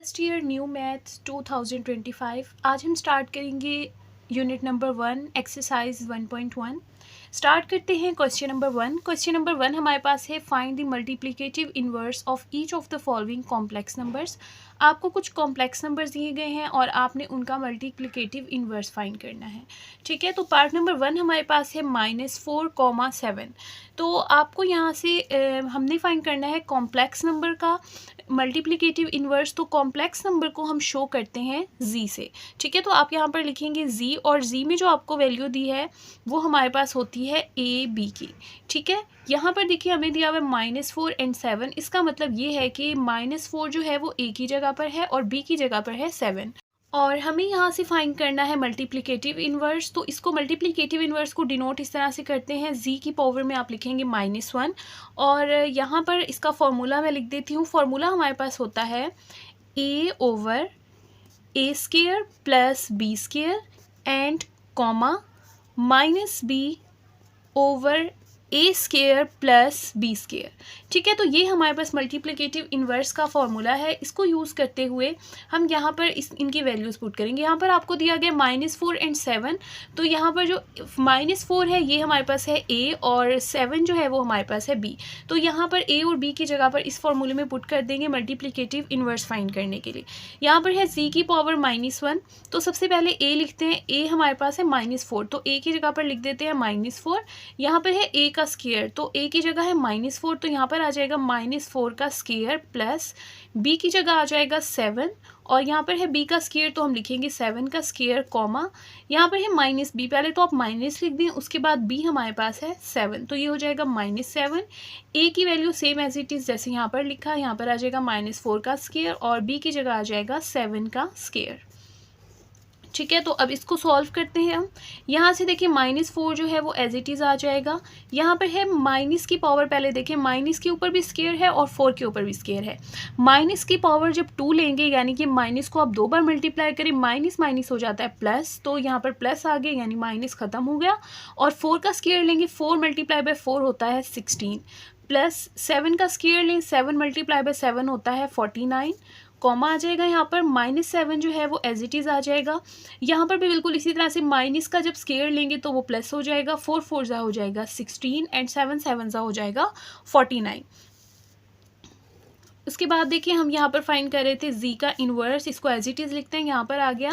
First year new maths 2025। आज हम start करेंगे यूनिट नंबर 1 एक्सरसाइज 1.1। स्टार्ट करते हैं क्वेश्चन नंबर 1। क्वेश्चन नंबर 1 हमारे पास है find the multiplicative inverse of each of the following complex numbers. आपको कुछ कॉम्प्लेक्स नंबर्स दिए गए हैं और आपने उनका मल्टीप्लिकेटिव इनवर्स फाइंड करना है। ठीक है, तो पार्ट नंबर 1 हमारे पास है -4, 7। तो आपको यहाँ से हमने फाइंड करना है कॉम्प्लेक्स नंबर का मल्टीप्लिकेटिव इनवर्स। तो कॉम्प्लेक्स नंबर को हम शो करते हैं जी से। ठीक है, तो आप यहाँ पर लिखेंगे जी और जी में जो आपको वैल्यू दी है वो हमारे पास होती है ए बी की। ठीक है, यहाँ पर देखिए हमें दिया हुआ है -4 एंड 7। इसका मतलब ये है कि -4 जो है वो ए की जगह पर है और बी की जगह पर है 7। और हमें यहाँ से फाइंड करना है मल्टीप्लिकेटिव इनवर्स। तो इसको मल्टीप्लिकेटिव इनवर्स को डिनोट इस तरह से करते हैं, जी की पावर में आप लिखेंगे -1 और यहाँ पर इसका फॉर्मूला मैं लिख देती हूँ। फॉर्मूला हमारे पास होता है a/a² plus b² and comma -b/a² plus b²। ठीक है, तो ये हमारे पास मल्टीप्लिकेटिव इन्वर्स का फॉर्मूला है। इसको यूज़ करते हुए हम यहाँ पर इनकी वैल्यूज़ पुट करेंगे। यहाँ पर आपको दिया गया -4 एंड 7। तो यहाँ पर जो -4 है ये हमारे पास है ए और 7 जो है वो हमारे पास है बी। तो यहाँ पर ए और बी की जगह पर इस फॉर्मूले में पुट कर देंगे मल्टीप्लिकेटिव इन्वर्स फाइंड करने के लिए। यहाँ पर है जी की पावर -1। तो सबसे पहले ए लिखते हैं, ए हमारे पास है -4 तो ए की जगह पर लिख देते हैं -4। यहाँ पर है ए का स्क्वायर, तो ए की जगह है -4 तो यहाँ पर आ जाएगा -4 का स्क्वायर प्लस बी की जगह आ जाएगा 7 और यहाँ पर है बी का स्क्वायर तो हम लिखेंगे 7 का स्क्वायर कॉमा यहाँ पर है -b। पहले तो आप माइनस लिख दें, उसके बाद b हमारे पास है 7 तो ये हो जाएगा -7। a की value same as it is जैसे यहाँ पर लिखा, यहाँ पर आ जाएगा -4 का स्क्वायर और b की जगह आ जाएगा 7 का स्क्वायर। ठीक है, तो अब इसको सॉल्व करते हैं हम। यहाँ से देखिए -4 जो है वो एज इट इज़ आ जाएगा। यहाँ पर है माइनस की पावर, पहले देखिए माइनस के ऊपर भी स्क्वायर है और 4 के ऊपर भी स्क्वायर है। माइनस की पावर जब 2 लेंगे यानी कि माइनस को आप 2 बार मल्टीप्लाई करें, माइनस माइनस हो जाता है प्लस, तो यहाँ पर प्लस आ गया यानी माइनस ख़त्म हो गया। और 4 का स्क्वायर लेंगे, 4 × 4 होता है 16 प्लस 7 का स्क्वायर लें, 7 × 7 होता है 49 कॉमा आ जाएगा। यहाँ पर -7 जो है वो एज इट इज़ आ जाएगा। यहाँ पर भी बिल्कुल इसी तरह से माइनस का जब स्क्वायर लेंगे तो वो प्लस हो जाएगा, 4 4 ज़ा हो जाएगा 16 एंड 7 7 ज़ा हो जाएगा 49। उसके बाद देखिए हम यहाँ पर फाइंड कर रहे थे जी का इन्वर्स, इसको एज इट इज़ लिखते हैं। यहाँ पर आ गया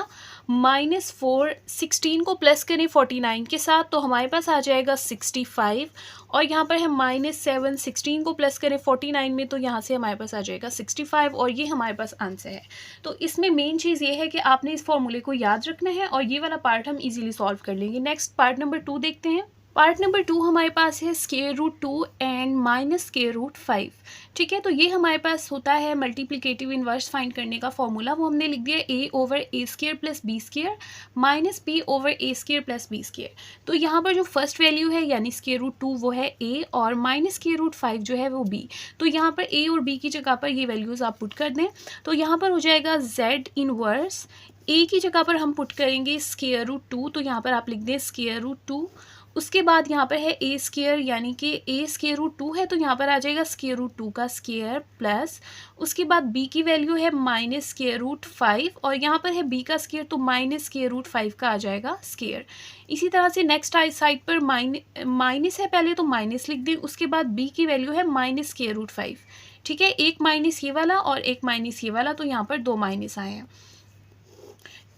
-4, 16 को प्लस करें 49 के साथ तो हमारे पास आ जाएगा 65 और यहाँ पर है -7, 16 को प्लस करें 49 में तो यहाँ से हमारे पास आ जाएगा 65 और ये हमारे पास आंसर है। तो इसमें मेन चीज़ ये है कि आपने इस फॉर्मूले को याद रखना है और ये वाला पार्ट हम इजीली सॉल्व कर लेंगे। नेक्स्ट पार्ट नंबर 2 देखते हैं। पार्ट नंबर 2 हमारे पास है √2 एंड -√5। ठीक है, तो ये हमारे पास होता है मल्टीप्लिकेटिव इन्वर्स फाइंड करने का फॉर्मूला। वो हमने लिख दिया a/a² plus b² minus b/a² plus b²। तो यहाँ पर जो फर्स्ट वैल्यू है यानी √2 वो है a और -√5 जो है वो b। तो यहाँ पर a और b की जगह पर ये वैल्यूज़ आप पुट कर दें तो यहाँ पर हो जाएगा z इनवर्स। a की जगह पर हम पुट करेंगे √2 तो यहाँ पर आप लिख दें √2। उसके बाद यहाँ पर है a² यानी कि a√2 है तो यहाँ पर आ जाएगा √2 का स्क्वायर प्लस उसके बाद b की वैल्यू है -√5 और यहाँ पर है b का स्क्वायर तो -√5 का आ जाएगा स्क्वायर। इसी तरह से नेक्स्ट साइड पर माइनस है, पहले तो माइनस लिख दें, उसके बाद b की वैल्यू है -√5। ठीक है, एक माइनस ये वाला और एक माइनस ये वाला तो यहाँ पर 2 माइनस आए हैं।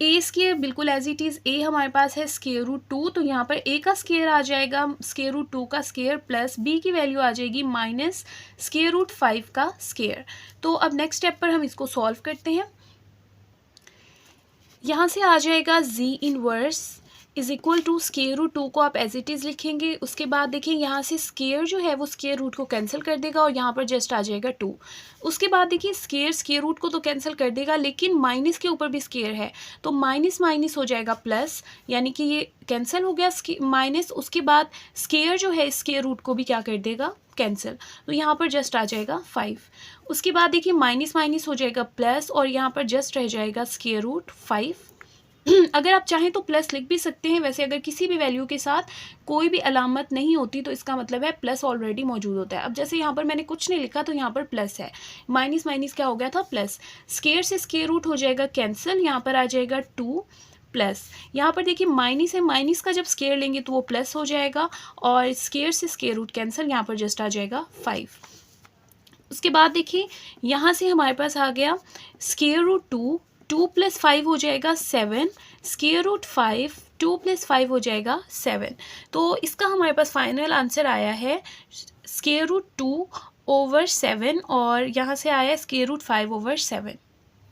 ए स्क्वायर बिल्कुल एज इट इज़, ए हमारे पास है √2 तो यहाँ पर ए का स्क्वायर आ जाएगा √2 का स्क्वायर प्लस बी की वैल्यू आ जाएगी -√5 का स्क्वायर। तो अब नेक्स्ट स्टेप पर हम इसको सॉल्व करते हैं। यहाँ से आ जाएगा z inverse is equal to √2 को आप एज इट इज़ लिखेंगे। उसके बाद देखिए यहाँ से स्क्वायर जो है वो स्क्वायर रूट को कैंसिल कर देगा और यहाँ पर जस्ट आ जाएगा 2। उसके बाद देखिए स्क्वायर रूट को तो कैंसिल कर देगा लेकिन माइनस के ऊपर भी स्क्वायर है तो माइनस माइनस हो जाएगा प्लस, यानी कि ये कैंसिल हो गया माइनस। उसके बाद स्क्वायर जो है स्क्वायर रूट को भी क्या कर देगा, कैंसिल, तो यहाँ पर जस्ट आ जाएगा 5। उसके बाद देखिए माइनस माइनस हो जाएगा प्लस और यहाँ पर जस्ट रह जाएगा √5 अगर आप चाहें तो प्लस लिख भी सकते हैं। वैसे अगर किसी भी वैल्यू के साथ कोई भी अलामत नहीं होती तो इसका मतलब है प्लस ऑलरेडी मौजूद होता है। अब जैसे यहाँ पर मैंने कुछ नहीं लिखा तो यहाँ पर प्लस है, माइनस माइनस क्या हो गया था, प्लस। स्क्वायर से स्क्वायर रूट हो जाएगा कैंसिल, यहाँ पर आ जाएगा 2 प्लस। यहाँ पर देखिए माइनस है, माइनस का जब स्क्वायर लेंगे तो वो प्लस हो जाएगा, और स्क्वायर से स्क्वायर रूट कैंसिल, यहाँ पर जस्ट आ जाएगा 5। उसके बाद देखिए यहाँ से हमारे पास आ गया स्क्वायर रूट 2, 2 + 5 हो जाएगा 7, स्क्वायर रूट 5, 2 + 5 हो जाएगा 7। तो इसका हमारे पास फाइनल आंसर आया है स्क्वायर रूट 2/7, और यहाँ से आया स्क्वायर रूट 5/7।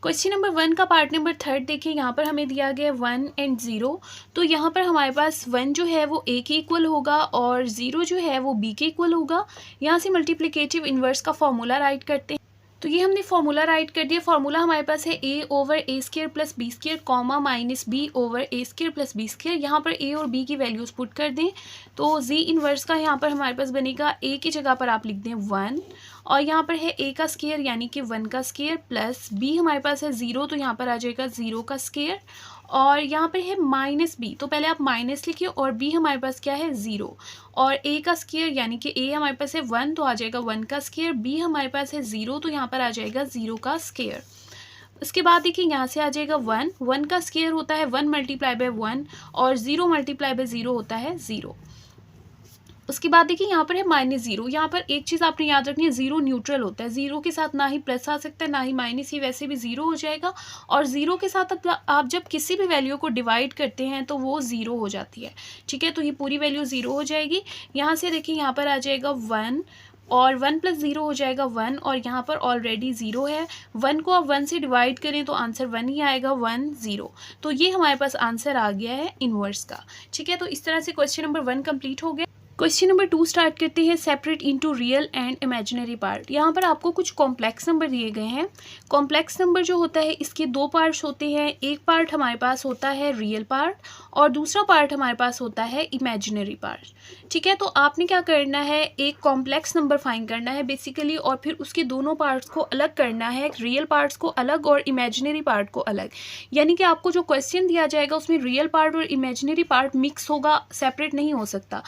क्वेश्चन नंबर 1 का पार्ट नंबर 3 देखिए, यहाँ पर हमें दिया गया 1 और 0। तो यहाँ पर हमारे पास 1 जो है वो a के इक्वल होगा और 0 जो है वो b के इक्वल होगा। यहाँ से मल्टीप्लिकेटिव इन्वर्स का फॉर्मूला राइट करते हैं। तो ये हमने फॉर्मूला राइट कर दिया। फॉर्मूला हमारे पास है a/a² + b², comma -b/a² + b²। यहाँ पर a और b की वैल्यूज़ पुट कर दें तो z इन्वर्स का यहाँ पर हमारे पास बनेगा, a की जगह पर आप लिख दें 1, और यहाँ पर है a का स्क्वायर यानी कि 1 का स्क्वायर, प्लस b हमारे पास है 0 तो यहाँ पर आ जाएगा 0 का स्क्वायर, और यहाँ पर है -b तो पहले आप माइनस लिखिए, और b हमारे पास क्या है 0, और a का स्क्वायर यानी कि a हमारे पास है 1 तो आ जाएगा 1 का स्क्वायर, b हमारे पास है 0 तो यहाँ पर आ जाएगा 0 का स्क्वायर। उसके बाद देखिए यहाँ से आ जाएगा 1, 1 का स्क्वायर होता है 1 × 1, और 0 × 0 होता है 0। उसके बाद देखिए यहाँ पर है -0। यहाँ पर एक चीज़ आपने याद रखनी है, 0 न्यूट्रल होता है, 0 के साथ ना ही प्लस आ सकता है ना ही माइनस, ही वैसे भी 0 हो जाएगा, और 0 के साथ आप जब किसी भी वैल्यू को डिवाइड करते हैं तो वो 0 हो जाती है। ठीक है, तो ये पूरी वैल्यू 0 हो जाएगी। यहाँ से देखिए यहाँ पर आ जाएगा 1, और 1 + 0 हो जाएगा 1, और यहाँ पर ऑलरेडी 0 है। 1 को आप 1 से डिवाइड करें तो आंसर 1 ही आएगा, 1 0। तो ये हमारे पास आंसर आ गया है इन्वर्स का। ठीक है, तो इस तरह से क्वेश्चन नंबर 1 कंप्लीट हो गया। क्वेश्चन नंबर 2 स्टार्ट करते हैं, separate into real and imaginary part. यहाँ पर आपको कुछ कॉम्प्लेक्स नंबर दिए गए हैं। कॉम्प्लेक्स नंबर जो होता है इसके 2 पार्ट्स होते हैं। एक पार्ट हमारे पास होता है रियल पार्ट, और दूसरा पार्ट हमारे पास होता है इमेजिनरी पार्ट। ठीक है, तो आपने क्या करना है, एक कॉम्प्लेक्स नंबर फाइंड करना है बेसिकली, और फिर उसके दोनों पार्ट्स को अलग करना है, रियल पार्ट्स को अलग और इमेजिनरी पार्ट को अलग। यानी कि आपको जो क्वेश्चन दिया जाएगा उसमें रियल पार्ट और इमेजिनरी पार्ट मिक्स होगा, सेपरेट नहीं हो सकता।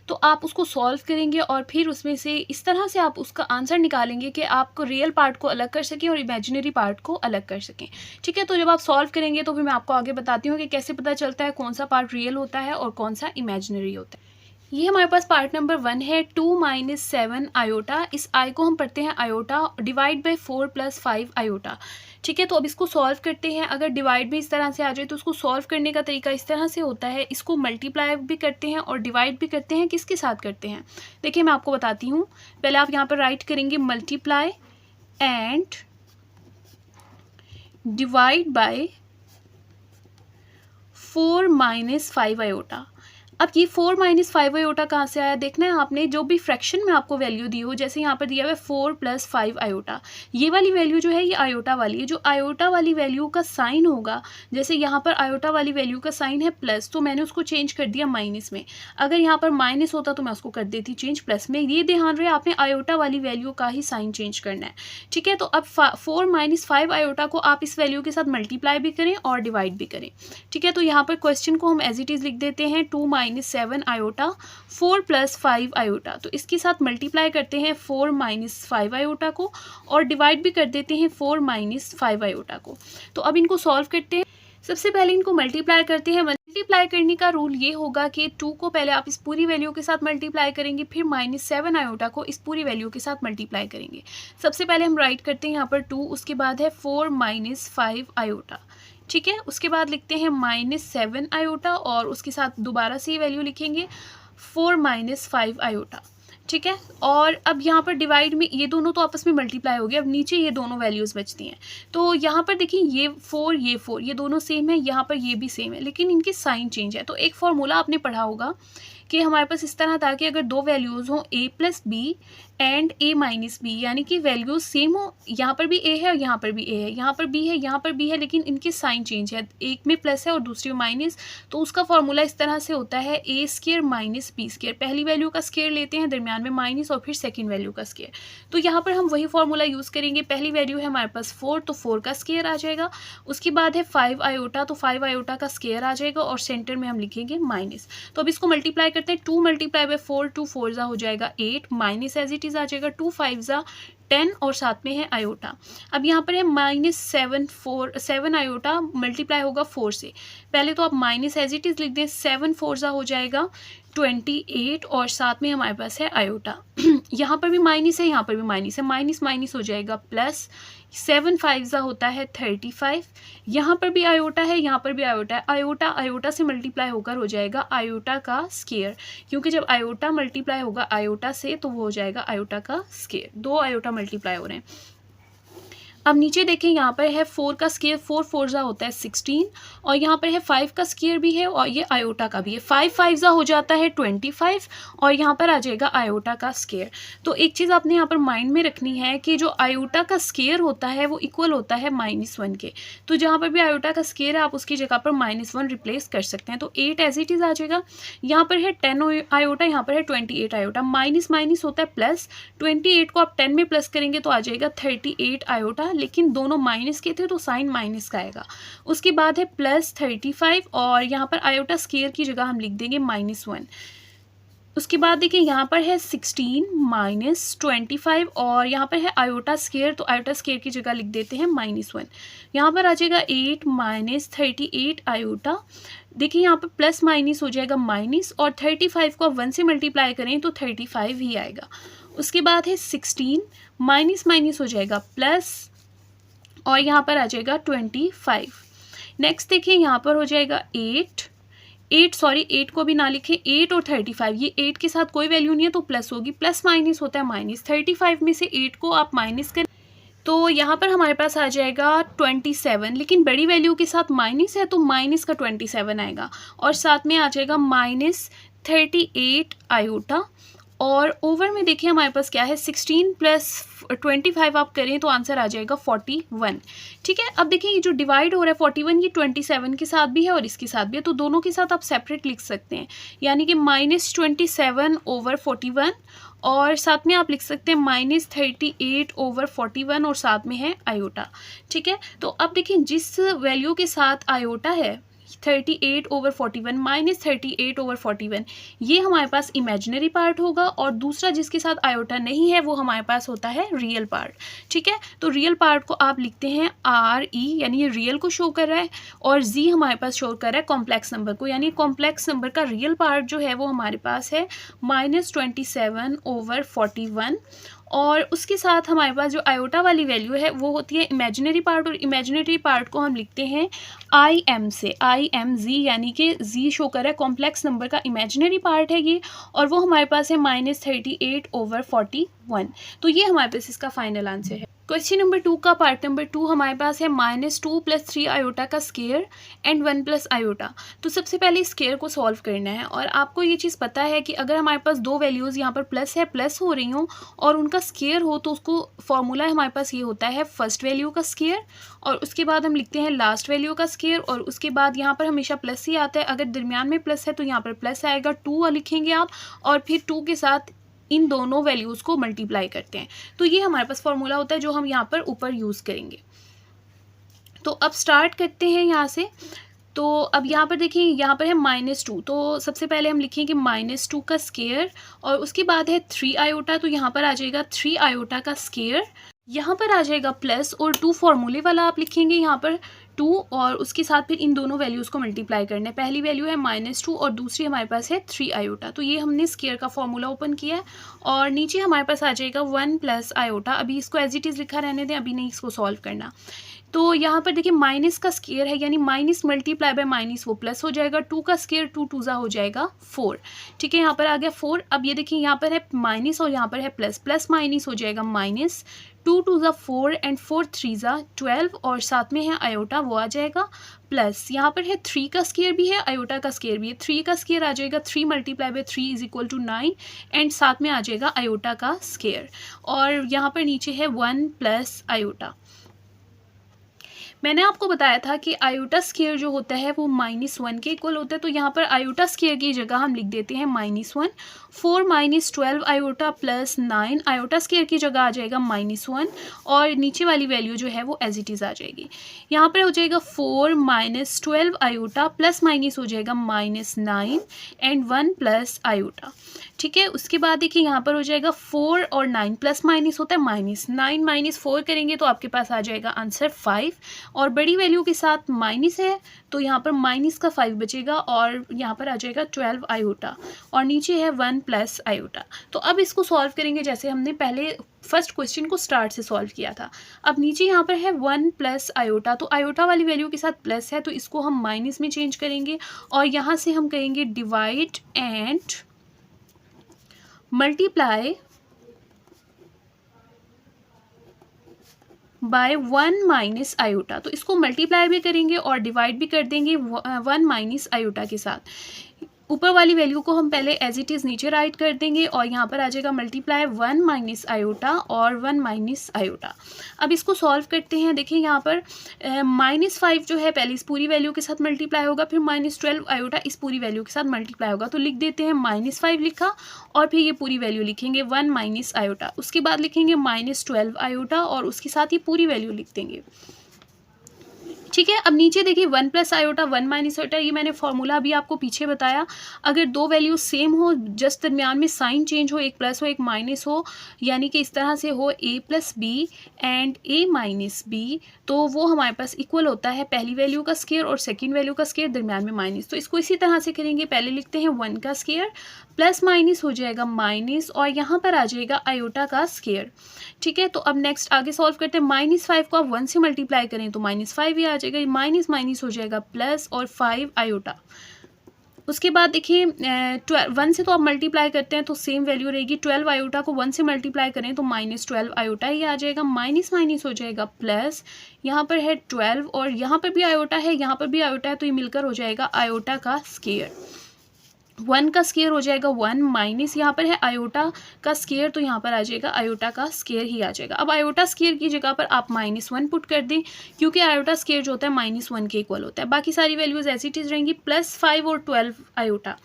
तो आप उसको सॉल्व करेंगे और फिर उसमें से इस तरह से आप उसका आंसर निकालेंगे कि आपको रियल पार्ट को अलग कर सकें और इमेजिनरी पार्ट को अलग कर सकें। ठीक है, तो जब आप सॉल्व करेंगे तो फिर मैं आपको आगे बताती हूँ कि कैसे पता चलता है कौन सा पार्ट रियल होता है और कौन सा इमेजिनरी होता है। ये हमारे पास पार्ट नंबर 1 है, 2 - 7 आयोटा। इस आई को हम पढ़ते हैं आयोटा, डिवाइड बाई 4 + 5 आयोटा। ठीक है, तो अब इसको सॉल्व करते हैं। अगर डिवाइड भी इस तरह से आ जाए तो उसको सॉल्व करने का तरीका इस तरह से होता है, इसको मल्टीप्लाई भी करते हैं और डिवाइड भी करते हैं। किसके साथ करते हैं, देखिए मैं आपको बताती हूँ। पहले आप यहाँ पर राइट करेंगे multiply and divide by 4 - 5 iota. अब ये 4 - 5 आयोटा कहाँ से आया, देखना है आपने। जो भी फ्रैक्शन में आपको वैल्यू दी हो, जैसे यहाँ पर दिया हुआ है 4 + 5 आयोटा, ये वाली वैल्यू जो है ये आयोटा वाली है। जो आयोटा वाली वैल्यू का साइन होगा, जैसे यहाँ पर आयोटा वाली वैल्यू का साइन है प्लस, तो मैंने उसको चेंज कर दिया माइनस में। अगर यहाँ पर माइनस होता तो मैं उसको कर देती चेंज प्लस में। ये ध्यान रहे आपने आयोटा वाली वैल्यू का ही साइन चेंज करना है। ठीक है, तो अब 4 - 5 आयोटा को आप इस वैल्यू के साथ मल्टीप्लाई भी करें और डिवाइड भी करें। ठीक है, तो यहाँ पर क्वेश्चन को हम एज इट इज़ लिख देते हैं, 2 - 7 आयोटा 4 + 5 आयोटा। तो इसके साथ मल्टीप्लाई करते हैं 4 - 5 आयोटा को, और डिवाइड भी कर देते हैं 4 - 5 आयोटा को। तो अब इनको सॉल्व करते हैं। सबसे पहले इनको मल्टीप्लाई करते हैं। मल्टीप्लाई करने का रूल ये होगा कि 2 को पहले आप इस पूरी वैल्यू के साथ मल्टीप्लाई करेंगे, फिर -7 आयोटा को इस पूरी वैल्यू के साथ मल्टीप्लाई करेंगे। सबसे पहले हम राइट करते हैं यहाँ पर 2, उसके बाद है 4 - 5 आयोटा। ठीक है, उसके बाद लिखते हैं -7 आयोटा, और उसके साथ दोबारा से वैल्यू लिखेंगे 4 - 5 आयोटा। ठीक है, और अब यहाँ पर डिवाइड में ये दोनों तो आपस में मल्टीप्लाई हो गए, अब नीचे ये दोनों वैल्यूज़ बचती हैं। तो यहाँ पर देखिए ये 4 ये दोनों सेम है, यहाँ पर ये भी सेम है, लेकिन इनकी साइन चेंज है। तो एक फॉर्मूला आपने पढ़ा होगा कि हमारे पास इस तरह था कि अगर दो वैल्यूज़ हों a plus B and a minus B, यानी कि वैल्यूज़ सेम हो, यहाँ पर भी a है और यहाँ पर भी a है, यहाँ पर b है यहाँ पर b है, लेकिन इनके साइन चेंज है, एक में प्लस है और दूसरी में माइनस। तो उसका फॉर्मूला इस तरह से होता है a square minus B square, पहली वैल्यू का स्क्वायर लेते हैं, दरमियान में माइनस और फिर सेकेंड वैल्यू का स्क्वायर। तो यहाँ पर हम वही फॉर्मूला यूज़ करेंगे। पहली वैल्यू है हमारे पास 4, तो 4 का स्क्वायर आ जाएगा। उसके बाद है 5 आयोटा, तो 5 आयोटा का स्क्वायर आ जाएगा और सेंटर में हम लिखेंगे माइनस। तो अब इसको मल्टीप्लाई करते हैं, 2 मल्टीप्लाई बाय 4, 2 4 हो जाएगा 8, माइनस एज इट इज़ आ जाएगा, 2 5 10 और साथ में है आयोटा। अब यहाँ पर है माइनस 7 आयोटा मल्टीप्लाई होगा 4 से, पहले तो आप माइनस एज इट इज़ लिख दें, 7 4 हो जाएगा 28 और साथ में हमारे पास है आयोटा। यहाँ पर भी माइनस है, यहाँ पर भी माइनस है, माइनस माइनस हो जाएगा प्लस, 7 5 होता है 35, यहाँ पर भी आयोटा है, यहाँ पर भी आयोटा है, आयोटा आयोटा से मल्टीप्लाई होकर हो जाएगा आयोटा का स्क्वायर, क्योंकि जब आयोटा मल्टीप्लाई होगा आयोटा से तो वो हो जाएगा आयोटा का स्क्वायर, दो आयोटा मल्टीप्लाई हो रहे हैं। अब नीचे देखें, यहाँ पर है 4 का स्क्वायर, 4 4 होता है 16 और यहाँ पर है 5 का स्क्वायर भी है और ये आयोटा का भी है, 5 5 हो जाता है 25 और यहाँ पर आ जाएगा आयोटा का स्क्वायर। तो एक चीज़ आपने यहाँ पर माइंड में रखनी है कि जो आयोटा का स्क्वायर होता है वो इक्वल होता है -1 के, तो जहाँ पर भी आयोटा का स्क्वायर है आप उसकी जगह पर -1 रिप्लेस कर सकते हैं। तो 8 एज इट इज़ आ जाएगा। यहाँ पर है 10 आयोटा, यहाँ पर है 28 आयोटा, माइनस माइनस होता है प्लस, 28 को आप 10 में प्लस करेंगे तो आ जाएगा 38 आयोटा, लेकिन दोनों माइनस के थे तो साइन माइनस का आएगा। उसके बाद है प्लस 35 और यहाँ पर आयोटा स्क्वायर की जगह हम लिख देंगे -1। उसके बाद देखिए यहाँ पर है 16 माइनस 25 और यहाँ पर है आयोटा स्क्वायर, तो आयोटा स्क्वायर की जगह लिख देते हैं -1। यहाँ पर आ जाएगा 8 माइनस 38 आयोटा, देखिए यहाँ पर प्लस माइनस हो जाएगा माइनस और 35 को आप 1 से मल्टीप्लाई करें तो 35 ही आएगा। उसके बाद है 16 माइनस माइनस हो जाएगा प्लस और यहाँ पर आ जाएगा 25। नेक्स्ट देखिए यहाँ पर हो जाएगा 8 को भी ना लिखें, 8 और 35, ये 8 के साथ कोई वैल्यू नहीं है तो प्लस होगी, प्लस माइनस होता है माइनस, 35 में से 8 को आप माइनस करें तो यहाँ पर हमारे पास आ जाएगा 27, लेकिन बड़ी वैल्यू के साथ माइनस है तो माइनस का 27 आएगा और साथ में आ जाएगा -38 आयोटा। और ओवर में देखिए हमारे पास क्या है, 16 प्लस 25 आप करें तो आंसर आ जाएगा 41। ठीक है, अब देखिए ये जो डिवाइड हो रहा है 41, ये 27 के साथ भी है और इसके साथ भी है, तो दोनों के साथ आप सेपरेट लिख सकते हैं, यानी कि -27/41 और साथ में आप लिख सकते हैं -38/41 और साथ में है आयोटा। ठीक है, तो अब देखिए जिस वैल्यू के साथ आयोटा है 38/41 -38/41, ये हमारे पास इमेजिनरी पार्ट होगा और दूसरा जिसके साथ आयोटा नहीं है वो हमारे पास होता है रियल पार्ट। ठीक है, तो रियल पार्ट को आप लिखते हैं RE, यानी ये रियल को शो कर रहा है, और Z हमारे पास शो कर रहा है कॉम्प्लेक्स नंबर को, यानी कॉम्प्लेक्स नंबर का रियल पार्ट जो है वो हमारे पास है -27/41 और उसके साथ हमारे पास जो आयोटा वाली वैल्यू है वो होती है इमेजिनरी पार्ट, और इमेजिनरी पार्ट को हम लिखते हैं IM से, IMZ, यानी कि Z शो कर रहा है कॉम्प्लेक्स नंबर का इमेजिनरी पार्ट है ये, और वो हमारे पास है -38/41। तो ये हमारे पास इसका फाइनल आंसर है। क्वेश्चन नंबर 2 का पार्ट नंबर 2 हमारे पास है -2 + 3 आयोटा का स्क्वायर एंड 1 + आयोटा। तो सबसे पहले स्क्वायर को सॉल्व करना है, और आपको ये चीज़ पता है कि अगर हमारे पास दो वैल्यूज़ यहाँ पर प्लस हो रही हों और उनका स्क्वायर हो तो उसको फॉर्मूला हमारे पास ये होता है फर्स्ट वैल्यू का स्क्वायर, और उसके बाद हम लिखते हैं लास्ट वैल्यू का स्क्वायर, और उसके बाद यहाँ पर हमेशा प्लस ही आता है, अगर दरमियान में प्लस है तो यहाँ पर प्लस आएगा, 2 लिखेंगे आप, और फिर 2 के साथ इन दोनों वैल्यूज़ को मल्टीप्लाई करते हैं। तो ये हमारे पास फॉर्मूला होता है जो हम यहाँ पर ऊपर यूज़ करेंगे। तो अब स्टार्ट करते हैं यहाँ से। तो अब यहाँ पर देखिए, यहाँ पर है -2, तो सबसे पहले हम लिखेंगे -2 का स्क्वायर, और उसके बाद है 3 आयोटा, तो यहाँ पर आ जाएगा 3 आयोटा का स्क्वायर, यहाँ पर आ जाएगा प्लस और 2 फॉर्मूले वाला आप लिखेंगे यहाँ पर 2, और उसके साथ फिर इन दोनों वैल्यूज़ को मल्टीप्लाई करना है। पहली वैल्यू है -2 और दूसरी हमारे पास है 3 आयोटा, तो ये हमने स्क्वायर का फॉर्मूला ओपन किया है, और नीचे हमारे पास आ जाएगा 1 + आयोटा। अभी इसको एज इट इज़ लिखा रहने दें, अभी नहीं इसको सॉल्व करना। तो यहाँ पर देखिए माइनस का स्केयर है, यानी माइनस मल्टीप्लाई बाय माइनस वो प्लस हो जाएगा, 2 का स्केयर 2 2 ज़ा हो जाएगा 4। ठीक है, यहाँ पर आ गया 4। अब ये देखिए यहाँ पर है माइनस और यहाँ पर है प्लस, प्लस माइनस हो जाएगा माइनस, 2 2 ज़ा 4 एंड 4 3 ज़ा 12 और साथ में है आयोटा वो आ जाएगा प्लस। यहाँ पर है 3 का स्केयर भी है, आयोटा का स्केयर भी है। 3 का स्केयर आ जाएगा 3 multiply by 3 is equal to 9 and साथ में आ जाएगा आयोटा का स्केयर। और यहाँ पर नीचे है 1 प्लस आयोटा। मैंने आपको बताया था कि आयोटा स्केयर जो होता है वो -1 के इक्वल होता है, तो यहाँ पर आयोटा स्केयर की जगह हम लिख देते हैं -1। 4 - 12 आयोटा प्लस 9 आयोटा स्केयर की जगह आ जाएगा -1 और नीचे वाली वैल्यू जो है वो एज इट इज़ आ जाएगी। यहाँ पर हो जाएगा 4 - 12 आयोटा प्लस माइनस हो जाएगा -9 एंड 1 प्लस आयोटा। ठीक है, उसके बाद देखिए यहाँ पर हो जाएगा 4 और 9 प्लस माइनस होता है -9 - 4 करेंगे तो आपके पास आ जाएगा आंसर 5 और बड़ी वैल्यू के साथ माइनस है तो यहाँ पर माइनस का 5 बचेगा और यहाँ पर आ जाएगा 12 आयोटा और नीचे है 1 प्लस आयोटा। तो अब इसको सॉल्व करेंगे जैसे हमने पहले फर्स्ट क्वेश्चन को स्टार्ट से सॉल्व किया था। अब नीचे यहाँ पर है 1 प्लस आयोटा, तो आयोटा वाली वैल्यू के साथ प्लस है तो इसको हम माइनस में चेंज करेंगे और यहाँ से हम कहेंगे divide and multiply by 1 minus iota. तो इसको मल्टीप्लाई भी करेंगे और डिवाइड भी कर देंगे 1 माइनस आयोटा के साथ। ऊपर वाली वैल्यू को हम पहले एज इट इज़ नीचे राइट कर देंगे और यहाँ पर आ जाएगा मल्टीप्लाई 1 माइनस आयोटा और 1 माइनस आयोटा। अब इसको सॉल्व करते हैं। देखिए यहाँ पर -5 जो है पहले इस पूरी वैल्यू के साथ मल्टीप्लाई होगा, फिर -12 आयोटा इस पूरी वैल्यू के साथ मल्टीप्लाई होगा, तो लिख देते हैं -5 लिखा और फिर ये पूरी वैल्यू लिखेंगे 1 माइनस आयोटा, उसके बाद लिखेंगे -12 आयोटा और उसके साथ ही पूरी वैल्यू लिख देंगे। ठीक है, अब नीचे देखिए 1 प्लस आयोटा 1 माइनस आयोटा, ये मैंने फॉर्मूला अभी आपको पीछे बताया। अगर दो वैल्यू सेम हो, जस्ट दरमियान में साइन चेंज हो, एक प्लस हो एक माइनस हो, यानी कि इस तरह से हो a plus B and a minus B, तो वो हमारे पास इक्वल होता है पहली वैल्यू का स्केयर और सेकंड वैल्यू का स्केयर दरमियान में माइनस। तो इसको इसी तरह से करेंगे, पहले लिखते हैं 1 का स्केयर प्लस माइनस हो जाएगा माइनस और यहाँ पर आ जाएगा आयोटा का स्केयर। ठीक है, तो अब नेक्स्ट आगे सॉल्व करते हैं। -5 को आप 1 से मल्टीप्लाई करें तो -5 ही आ जाएगा, माइनस माइनस हो जाएगा प्लस और 5 आयोटा। उसके बाद देखिए 1 से तो आप मल्टीप्लाई करते हैं तो सेम वैल्यू रहेगी, 12 आयोटा को 1 से मल्टीप्लाई करें तो -12 आयोटा ही आ जाएगा, माइनस माइनस हो जाएगा प्लस, यहाँ पर है 12 और यहाँ पर भी आयोटा है, यहाँ पर भी आयोटा है, तो ये मिलकर हो जाएगा आयोटा का स्केयर। 1 का स्केयर हो जाएगा 1 माइनस यहाँ पर है आयोटा का स्केयर, तो यहाँ पर आ जाएगा आयोटा का स्केयर ही आ जाएगा। अब आयोटा स्केयर की जगह पर आप -1 पुट कर दें क्योंकि आयोटा स्केयर जो होता है -1 के इक्वल होता है। बाकी सारी वैल्यूज ऐसी चीज़ रहेंगी, +5 और 12 आयोटा।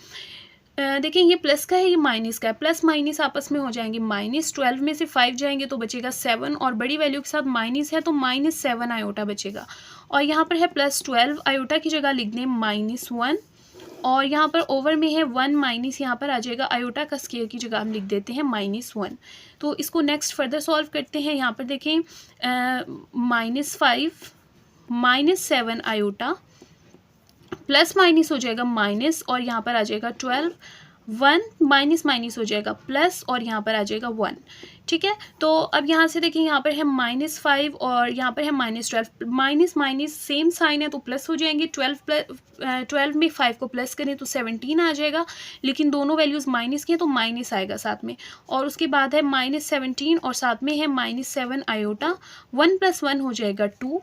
देखिए ये प्लस का है, ये माइनस का है, प्लस माइनस आपस में हो जाएंगे -12 में से 5 जाएंगे तो बचेगा 7 और बड़ी वैल्यू के साथ माइनस है तो -7 आयोटा बचेगा और यहाँ पर है +12 आयोटा की जगह लिख दें -1 और यहाँ पर ओवर में है 1 माइनस, यहाँ पर आ जाएगा आयोटा का स्केयर की जगह हम लिख देते हैं -1। तो इसको नेक्स्ट फर्दर सॉल्व करते हैं। यहाँ पर देखें -5 -7 आयोटा प्लस माइनस हो जाएगा माइनस और यहाँ पर आ जाएगा 12, 1 माइनस माइनस हो जाएगा प्लस और यहाँ पर आ जाएगा 1। ठीक है, तो अब यहाँ से देखिए यहाँ पर है -5 और यहाँ पर है -12, माइनस माइनस सेम साइन है तो प्लस हो जाएंगे। 12 में 5 को प्लस करें तो 17 आ जाएगा, लेकिन दोनों वैल्यूज़ माइनस की हैं तो माइनस आएगा साथ में और उसके बाद है -17 और साथ में है -7 आयोटा, 1 + 1 हो जाएगा 2।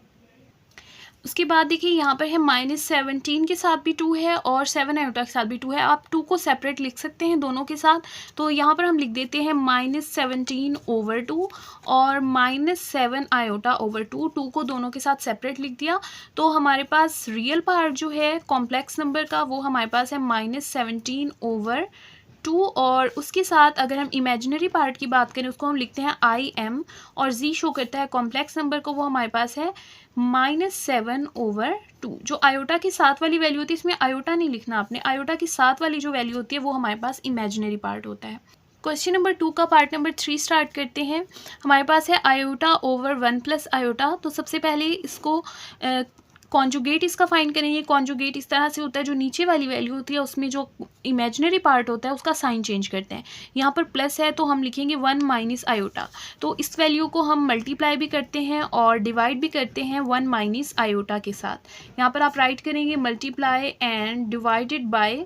उसके बाद देखिए यहाँ पर है -17 के साथ भी 2 है और 7 आयोटा के साथ भी 2 है। आप 2 को सेपरेट लिख सकते हैं दोनों के साथ, तो यहाँ पर हम लिख देते हैं -17/2 और -7 आयोटा ओवर 2। 2 को दोनों के साथ सेपरेट लिख दिया तो हमारे पास रियल पार्ट जो है कॉम्प्लेक्स नंबर का वो हमारे पास है -17/2 और उसके साथ अगर हम इमेजिनरी पार्ट की बात करें उसको हम लिखते हैं IM और Z शो करता है कॉम्प्लेक्स नंबर को, वो हमारे पास है -7/2। जो आयोटा के साथ वाली वैल्यू होती है, इसमें आयोटा नहीं लिखना आपने, आयोटा के साथ वाली जो वैल्यू होती है वो हमारे पास इमेजिनरी पार्ट होता है। क्वेश्चन नंबर 2 का पार्ट नंबर 3 स्टार्ट करते हैं। हमारे पास है आयोटा ओवर 1 + आयोटा। तो सबसे पहले इसको कॉन्जुगेट इसका फाइंड करेंगे। कॉन्जुगेट इस तरह से होता है, जो नीचे वाली वैल्यू होती है उसमें जो इमेजिनरी पार्ट होता है उसका साइन चेंज करते हैं। यहाँ पर प्लस है तो हम लिखेंगे 1 माइनस आयोटा, तो इस वैल्यू को हम मल्टीप्लाई भी करते हैं और डिवाइड भी करते हैं 1 माइनस आयोटा के साथ। यहाँ पर आप राइट करेंगे multiply and divided by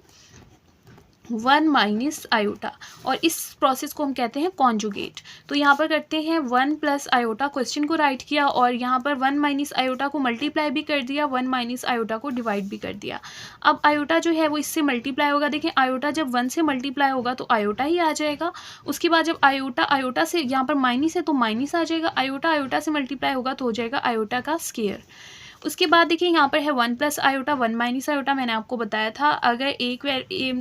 1 minus iota, और इस प्रोसेस को हम कहते हैं कॉन्जुगेट। तो यहाँ पर करते हैं 1 प्लस आयोटा, क्वेश्चन को राइट किया और यहाँ पर 1 माइनस आयोटा को मल्टीप्लाई भी कर दिया, 1 माइनस आयोटा को डिवाइड भी कर दिया। अब आयोटा जो है वो इससे मल्टीप्लाई होगा। देखें आयोटा जब 1 से मल्टीप्लाई होगा तो आयोटा ही आ जाएगा। उसके बाद जब आयोटा से यहाँ पर माइनस है तो माइनस आ जाएगा, आयोटा से मल्टीप्लाई होगा तो हो जाएगा आयोटा का स्क्वायर। उसके बाद देखिए यहाँ पर है 1 प्लस आयोटा 1 माइनस आयोटा। मैंने आपको बताया था अगर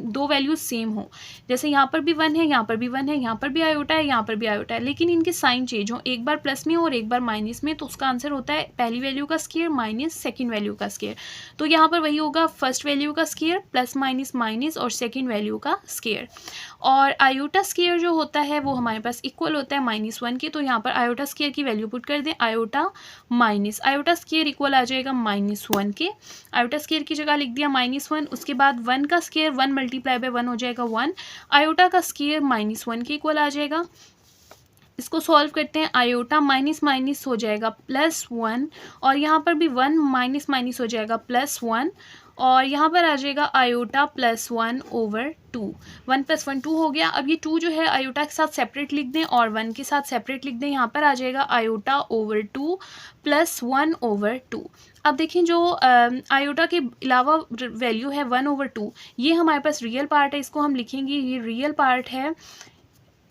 दो वैल्यूज सेम हो, जैसे यहाँ पर भी 1 है, यहाँ पर भी 1 है, यहाँ पर भी आयोटा है, यहाँ पर भी आयोटा है, लेकिन इनके साइन चेंज हो, एक बार प्लस में और एक बार माइनस में, तो उसका आंसर होता है पहली वैल्यू का स्क्वायर माइनस सेकेंड वैल्यू का स्क्वायर। तो यहाँ पर वही होगा फर्स्ट वैल्यू का स्क्वायर प्लस माइनस माइनस और सेकेंड वैल्यू का स्क्वायर। और आयोटा स्क्वायर जो होता है वो हमारे पास इक्वल होता है -1 के। तो यहाँ पर आयोटा स्क्वायर की वैल्यू पुट कर दें, आयोटा स्क्वायर इक्वल आ जाएगा -1 के। आयोटा स्क्वायर की जगह लिख दिया -1। उसके बाद 1 का स्क्वायर 1 मल्टीप्लाई बाय 1 हो जाएगा 1। आयोटा का स्क्वायर -1 के इक्वल आ जाएगा। इसको सॉल्व करते हैं, आयोटा माइनस माइनस हो जाएगा +1 और यहाँ पर भी 1 माइनस माइनस हो जाएगा +1 और यहाँ पर आ जाएगा आयोटा +1/2। 1 + 1 2 हो गया। अब ये 2 जो है आयोटा के साथ सेपरेट लिख दें और 1 के साथ सेपरेट लिख दें। यहाँ पर आ जाएगा आयोटा/2 +1/2। अब देखें जो आयोटा के अलावा वैल्यू है 1/2, ये हमारे पास रियल पार्ट है, इसको हम लिखेंगे ये रियल पार्ट है,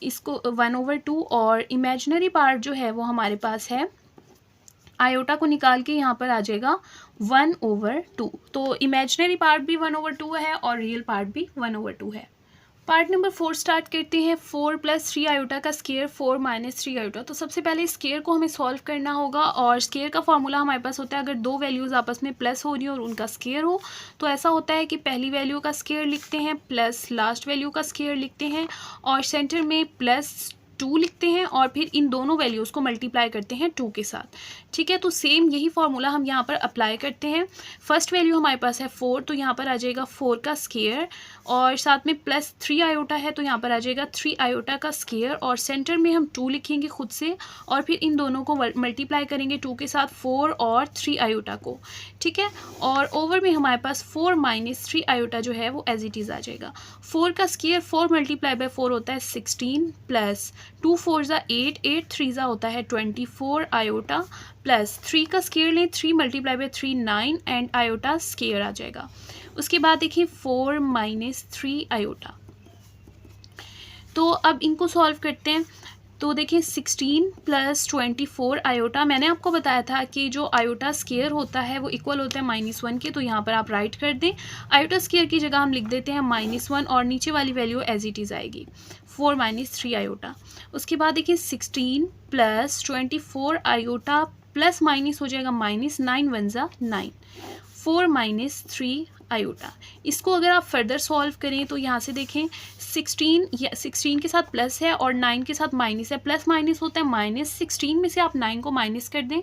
इसको 1/2, और इमेजिनरी पार्ट जो है वो हमारे पास है, आयोटा को निकाल के यहाँ पर आ जाएगा 1/2। तो इमेजिनरी पार्ट भी 1/2 है और रियल पार्ट भी 1/2 है। पार्ट नंबर 4 स्टार्ट करते हैं। 4 + 3 आयोटा का स्क्वायर 4 - 3 आयोटा। तो सबसे पहले स्क्वायर को हमें सॉल्व करना होगा और स्क्वायर का फॉर्मूला हमारे पास होता है अगर दो वैल्यूज़ आपस में प्लस हो रही हो और उनका स्क्वायर हो, तो ऐसा होता है कि पहली वैल्यू का स्क्वायर लिखते हैं प्लस लास्ट वैल्यू का स्क्वायर लिखते हैं और सेंटर में +2 लिखते हैं और फिर इन दोनों वैल्यूज़ को मल्टीप्लाई करते हैं 2 के साथ। ठीक है, तो सेम यही फॉर्मूला हम यहाँ पर अप्लाई करते हैं। फर्स्ट वैल्यू हमारे पास है 4, तो यहाँ पर आ जाएगा 4 का स्क्वायर और साथ में +3 आयोटा है तो यहाँ पर आ जाएगा 3 आयोटा का स्क्वायर और सेंटर में हम 2 लिखेंगे खुद से और फिर इन दोनों को मल्टीप्लाई करेंगे 2 के साथ 4 और 3 आयोटा को। ठीक है, और ओवर में हमारे पास 4 - 3 आयोटा जो है वो एज इट इज़ आ जाएगा। 4 का स्क्वायर 4 × 4 होता है 16 प्लस 2 4 ज़ा 8, 8 3 ज़ा होता है 24 आयोटा प्लस 3 का स्क्वायर लें 3 × 3 9 एंड आयोटा स्क्वायर आ जाएगा। उसके बाद देखिए 4 - 3 आयोटा। तो अब इनको सॉल्व करते हैं। तो देखिए 16 + 24 आयोटा, मैंने आपको बताया था कि जो आयोटा स्क्वायर होता है वो इक्वल होता है -1 के, तो यहाँ पर आप राइट कर दें। आयोटा स्क्वायर की जगह हम लिख देते हैं -1 और नीचे वाली वैल्यू एज इट इज़ आएगी 4 - 3 आयोटा। उसके बाद देखिए 16 + 24 आयोटा प्लस माइनस हो जाएगा -9 1 ज़ा 9 4 - 3 आयोटा। इसको अगर आप फर्दर सॉल्व करें तो यहाँ से देखें 16 के साथ प्लस है और 9 के साथ माइनस है, प्लस माइनस होता है -16 में से आप 9 को माइनस कर दें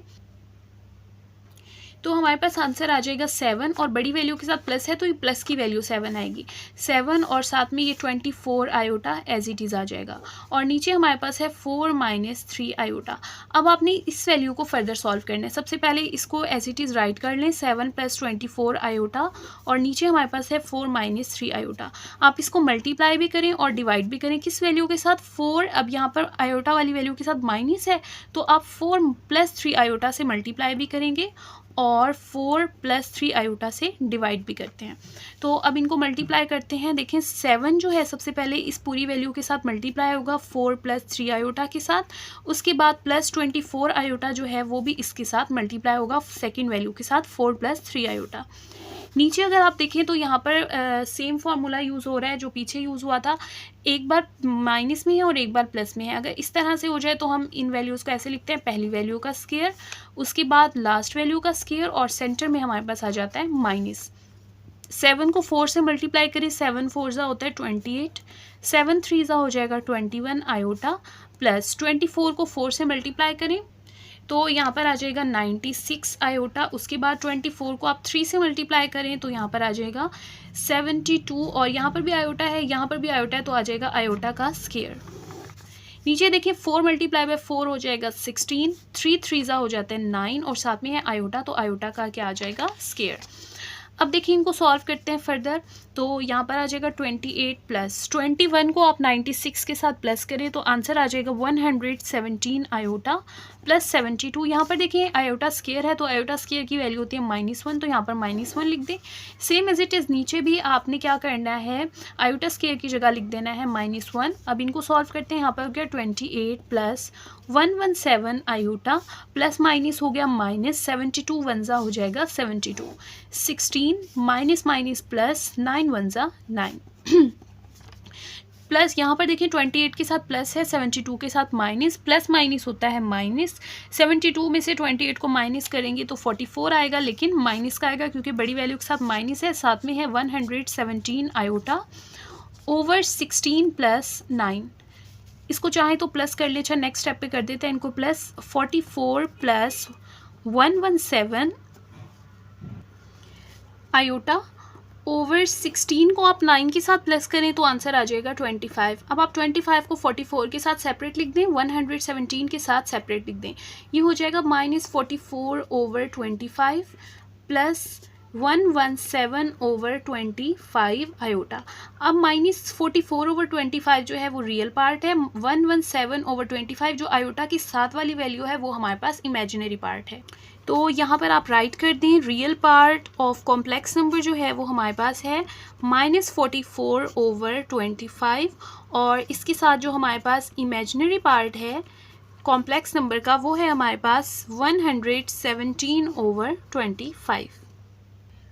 तो हमारे पास आंसर आ जाएगा 7 और बड़ी वैल्यू के साथ प्लस है तो ये प्लस की वैल्यू 7 आएगी 7 और साथ में ये 24 आयोटा एज इट इज़ आ जाएगा और नीचे हमारे पास है 4 - 3 आयोटा। अब आपने इस वैल्यू को फर्दर सॉल्व करना है। सबसे पहले इसको एज इट इज़ राइट कर लें 7 + 24 आयोटा और नीचे हमारे पास है 4 - 3 आयोटा। आप इसको मल्टीप्लाई भी करें और डिवाइड भी करें किस वैल्यू के साथ 4। अब यहाँ पर आयोटा वाली वैल्यू के साथ माइनस है तो आप 4 + 3 आयोटा से मल्टीप्लाई भी करेंगे और 4 + 3 आयोटा से डिवाइड भी करते हैं। तो अब इनको मल्टीप्लाई करते हैं। देखें 7 जो है सबसे पहले इस पूरी वैल्यू के साथ मल्टीप्लाई होगा 4 + 3 आयोटा के साथ। उसके बाद +24 आयोटा जो है वो भी इसके साथ मल्टीप्लाई होगा सेकेंड वैल्यू के साथ 4 + 3 आयोटा। नीचे अगर आप देखें तो यहाँ पर सेम फार्मूला यूज़ हो रहा है जो पीछे यूज़ हुआ था, एक बार माइनस में है और एक बार प्लस में है। अगर इस तरह से हो जाए तो हम इन वैल्यूज़ को ऐसे लिखते हैं पहली वैल्यू का स्क्वायर, उसके बाद लास्ट वैल्यू का स्क्वायर और सेंटर में हमारे पास आ जाता है माइनस। 7 को 4 से मल्टीप्लाई करें 7 4 ज़ा होता है 28, 7 3 ज़ा हो जाएगा 21 आयोटा प्लस 24 को 4 से मल्टीप्लाई करें तो यहाँ पर आ जाएगा 96 आयोटा। उसके बाद 24 को आप 3 से मल्टीप्लाई करें तो यहाँ पर आ जाएगा 72, और यहाँ पर भी आयोटा है, यहाँ पर भी आयोटा है, तो आ जाएगा आयोटा का स्क्वायर। नीचे देखिए 4 मल्टीप्लाई बाय 4 हो जाएगा 16, 3 3 हो जाते हैं 9, और साथ में है आयोटा, तो आयोटा का क्या आ जाएगा स्क्वायर। अब देखिए इनको सॉल्व करते हैं फर्दर। तो यहाँ पर आ जाएगा 28 प्लस 21 को आप 96 के साथ प्लस करें तो आंसर आ जाएगा 117 आयोटा प्लस 72। यहाँ पर देखिए आयोटा स्क्वायर है तो आयोटा स्क्वायर की वैल्यू होती है -1, तो यहाँ पर -1 लिख दें। सेम एज इट इज़ नीचे भी आपने क्या करना है, आयोटा स्क्वायर की जगह लिख देना है -1। अब इनको सॉल्व करते हैं। यहाँ पर हो गया 28 प्लस 117 आयोटा प्लस माइनस हो गया -72, 1 हो जाएगा 72, 16 माइनस माइनस प्लस 9 1 9 प्लस यहाँ पर देखिए 28 के साथ प्लस है, 72 के साथ माइनस, प्लस माइनस होता है माइनस। 72 में से 28 को माइनस करेंगे तो 44 आएगा, लेकिन माइनस का आएगा क्योंकि बड़ी वैल्यू के साथ माइनस है। साथ में है 117 आयोटा ओवर 16 प्लस 9। इसको चाहे तो प्लस कर ले। अच्छा नेक्स्ट स्टेप पे कर देते हैं इनको प्लस। 44 प्लस 117 आयोटा ओवर 16 को आप 9 के साथ प्लस करें तो आंसर आ जाएगा 25। अब आप 25 को 44 के साथ सेपरेट लिख दें, 117 के साथ सेपरेट लिख दें। ये हो जाएगा -44 ओवर 25 प्लस 117 ओवर 25 आयोटा। अब -44 ओवर 25 जो है वो रियल पार्ट है, 117 ओवर 25 जो आयोटा की साथ वाली वैल्यू है वो हमारे पास इमेजिनरी पार्ट है। तो यहाँ पर आप राइट कर दें, real part of complex number जो है वो हमारे पास है -44 ओवर 25, और इसके साथ जो हमारे पास इमेजिनरी पार्ट है कॉम्प्लेक्स नंबर का वो है हमारे पास 117 ओवर 25।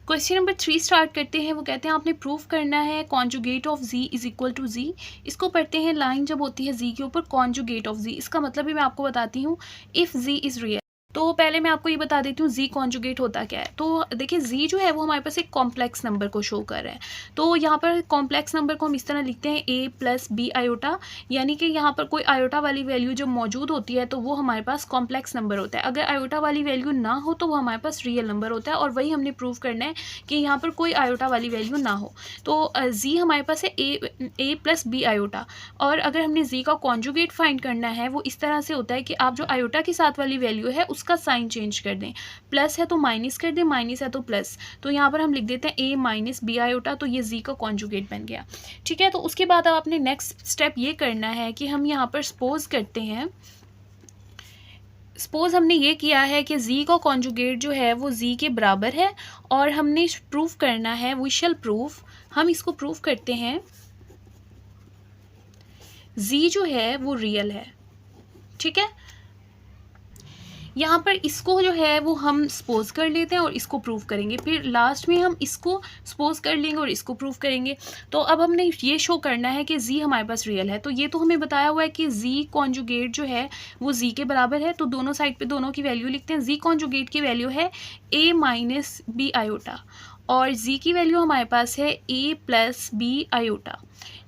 क्वेश्चन नंबर 3 स्टार्ट करते हैं। वो कहते हैं आपने प्रूफ करना है conjugate of z is equal to z। इसको पढ़ते हैं, लाइन जब होती है z के ऊपर कॉन्जुगेट ऑफ z, इसका मतलब भी मैं आपको बताती हूँ। इफ़ z इज़ रियल, तो पहले मैं आपको ये बता देती हूँ z कॉन्जुगेट होता क्या है। तो देखिए z जो है वो हमारे पास एक कॉम्प्लेक्स नंबर को शो कर रहा है। तो यहाँ पर कॉम्प्लेक्स नंबर को हम इस तरह लिखते हैं a प्लस बी आयोटा, यानी कि यहाँ पर कोई आयोटा वाली वैल्यू जब मौजूद होती है तो वो हमारे पास कॉम्प्लेक्स नंबर होता है। अगर आयोटा वाली वैल्यू ना हो तो वो हमारे पास रियल नंबर होता है, और वही हमने प्रूव करना है कि यहाँ पर कोई आयोटा वाली वैल्यू ना हो। तो z हमारे पास है a प्लस बी आयोटा, और अगर हमने z का कॉन्जुगेट फाइंड करना है वो इस तरह से होता है कि आप जो आयोटा के साथ वाली वैल्यू है उसका साइन चेंज कर दें। प्लस है तो माइनस कर दें, माइनस है तो प्लस। तो यहाँ पर हम लिख देते हैं a माइनस बी आयोटा, तो ये z का कॉन्जुगेट बन गया। ठीक है, तो उसके बाद अब आपने नेक्स्ट स्टेप ये करना है कि हम यहाँ पर सपोज करते हैं, सपोज हमने ये किया है कि z का कॉन्जुगेट जो है वो z के बराबर है, और हमने प्रूफ करना है, वी शैल प्रूफ, हम इसको प्रूफ करते हैं z जो है वो रियल है। ठीक है, यहाँ पर इसको जो है वो हम सपोज कर लेते हैं और इसको प्रूव करेंगे, फिर लास्ट में हम इसको सपोज कर लेंगे और इसको प्रूव करेंगे। तो अब हमने ये शो करना है कि z हमारे पास रियल है। तो ये तो हमें बताया हुआ है कि z कॉन्जुगेट जो है वो z के बराबर है, तो दोनों साइड पे दोनों की वैल्यू लिखते हैं। z कॉन्जुगेट की वैल्यू है a माइनस बी आयोटा, और z की वैल्यू हमारे पास है a प्लस बी आयोटा।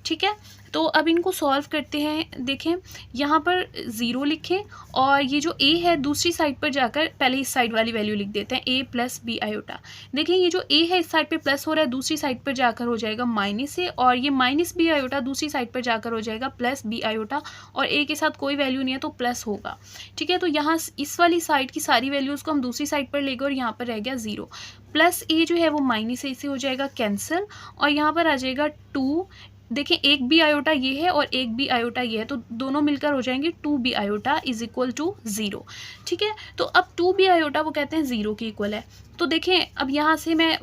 ठीक है, तो अब इनको सॉल्व करते हैं। देखें यहाँ पर 0 लिखें, और ये जो a है दूसरी साइड पर जाकर पहले इस साइड वाली वैल्यू लिख देते हैं a प्लस बी आयोटा। देखें ये जो a है इस साइड पे प्लस हो रहा है, दूसरी साइड पर जाकर हो जाएगा माइनस a, और ये माइनस बी आयोटा दूसरी साइड पर जाकर हो जाएगा प्लस बी आयोटा, और a के साथ कोई वैल्यू नहीं है तो प्लस होगा। ठीक है, तो यहाँ इस वाली साइड की सारी वैल्यूज़ को हम दूसरी साइड पर ले गए और यहाँ पर रह गया 0। प्लस a जो है वो माइनस a से हो जाएगा कैंसिल, और यहाँ पर आ जाएगा 2। देखें एक बी आयोटा ये है और एक बी आयोटा ये है, तो दोनों मिलकर हो जाएंगे 2 B iota is equal to 0। ठीक है, तो अब 2 बी आयोटा वो कहते हैं 0 के इक्वल है। तो देखें अब यहाँ से मैं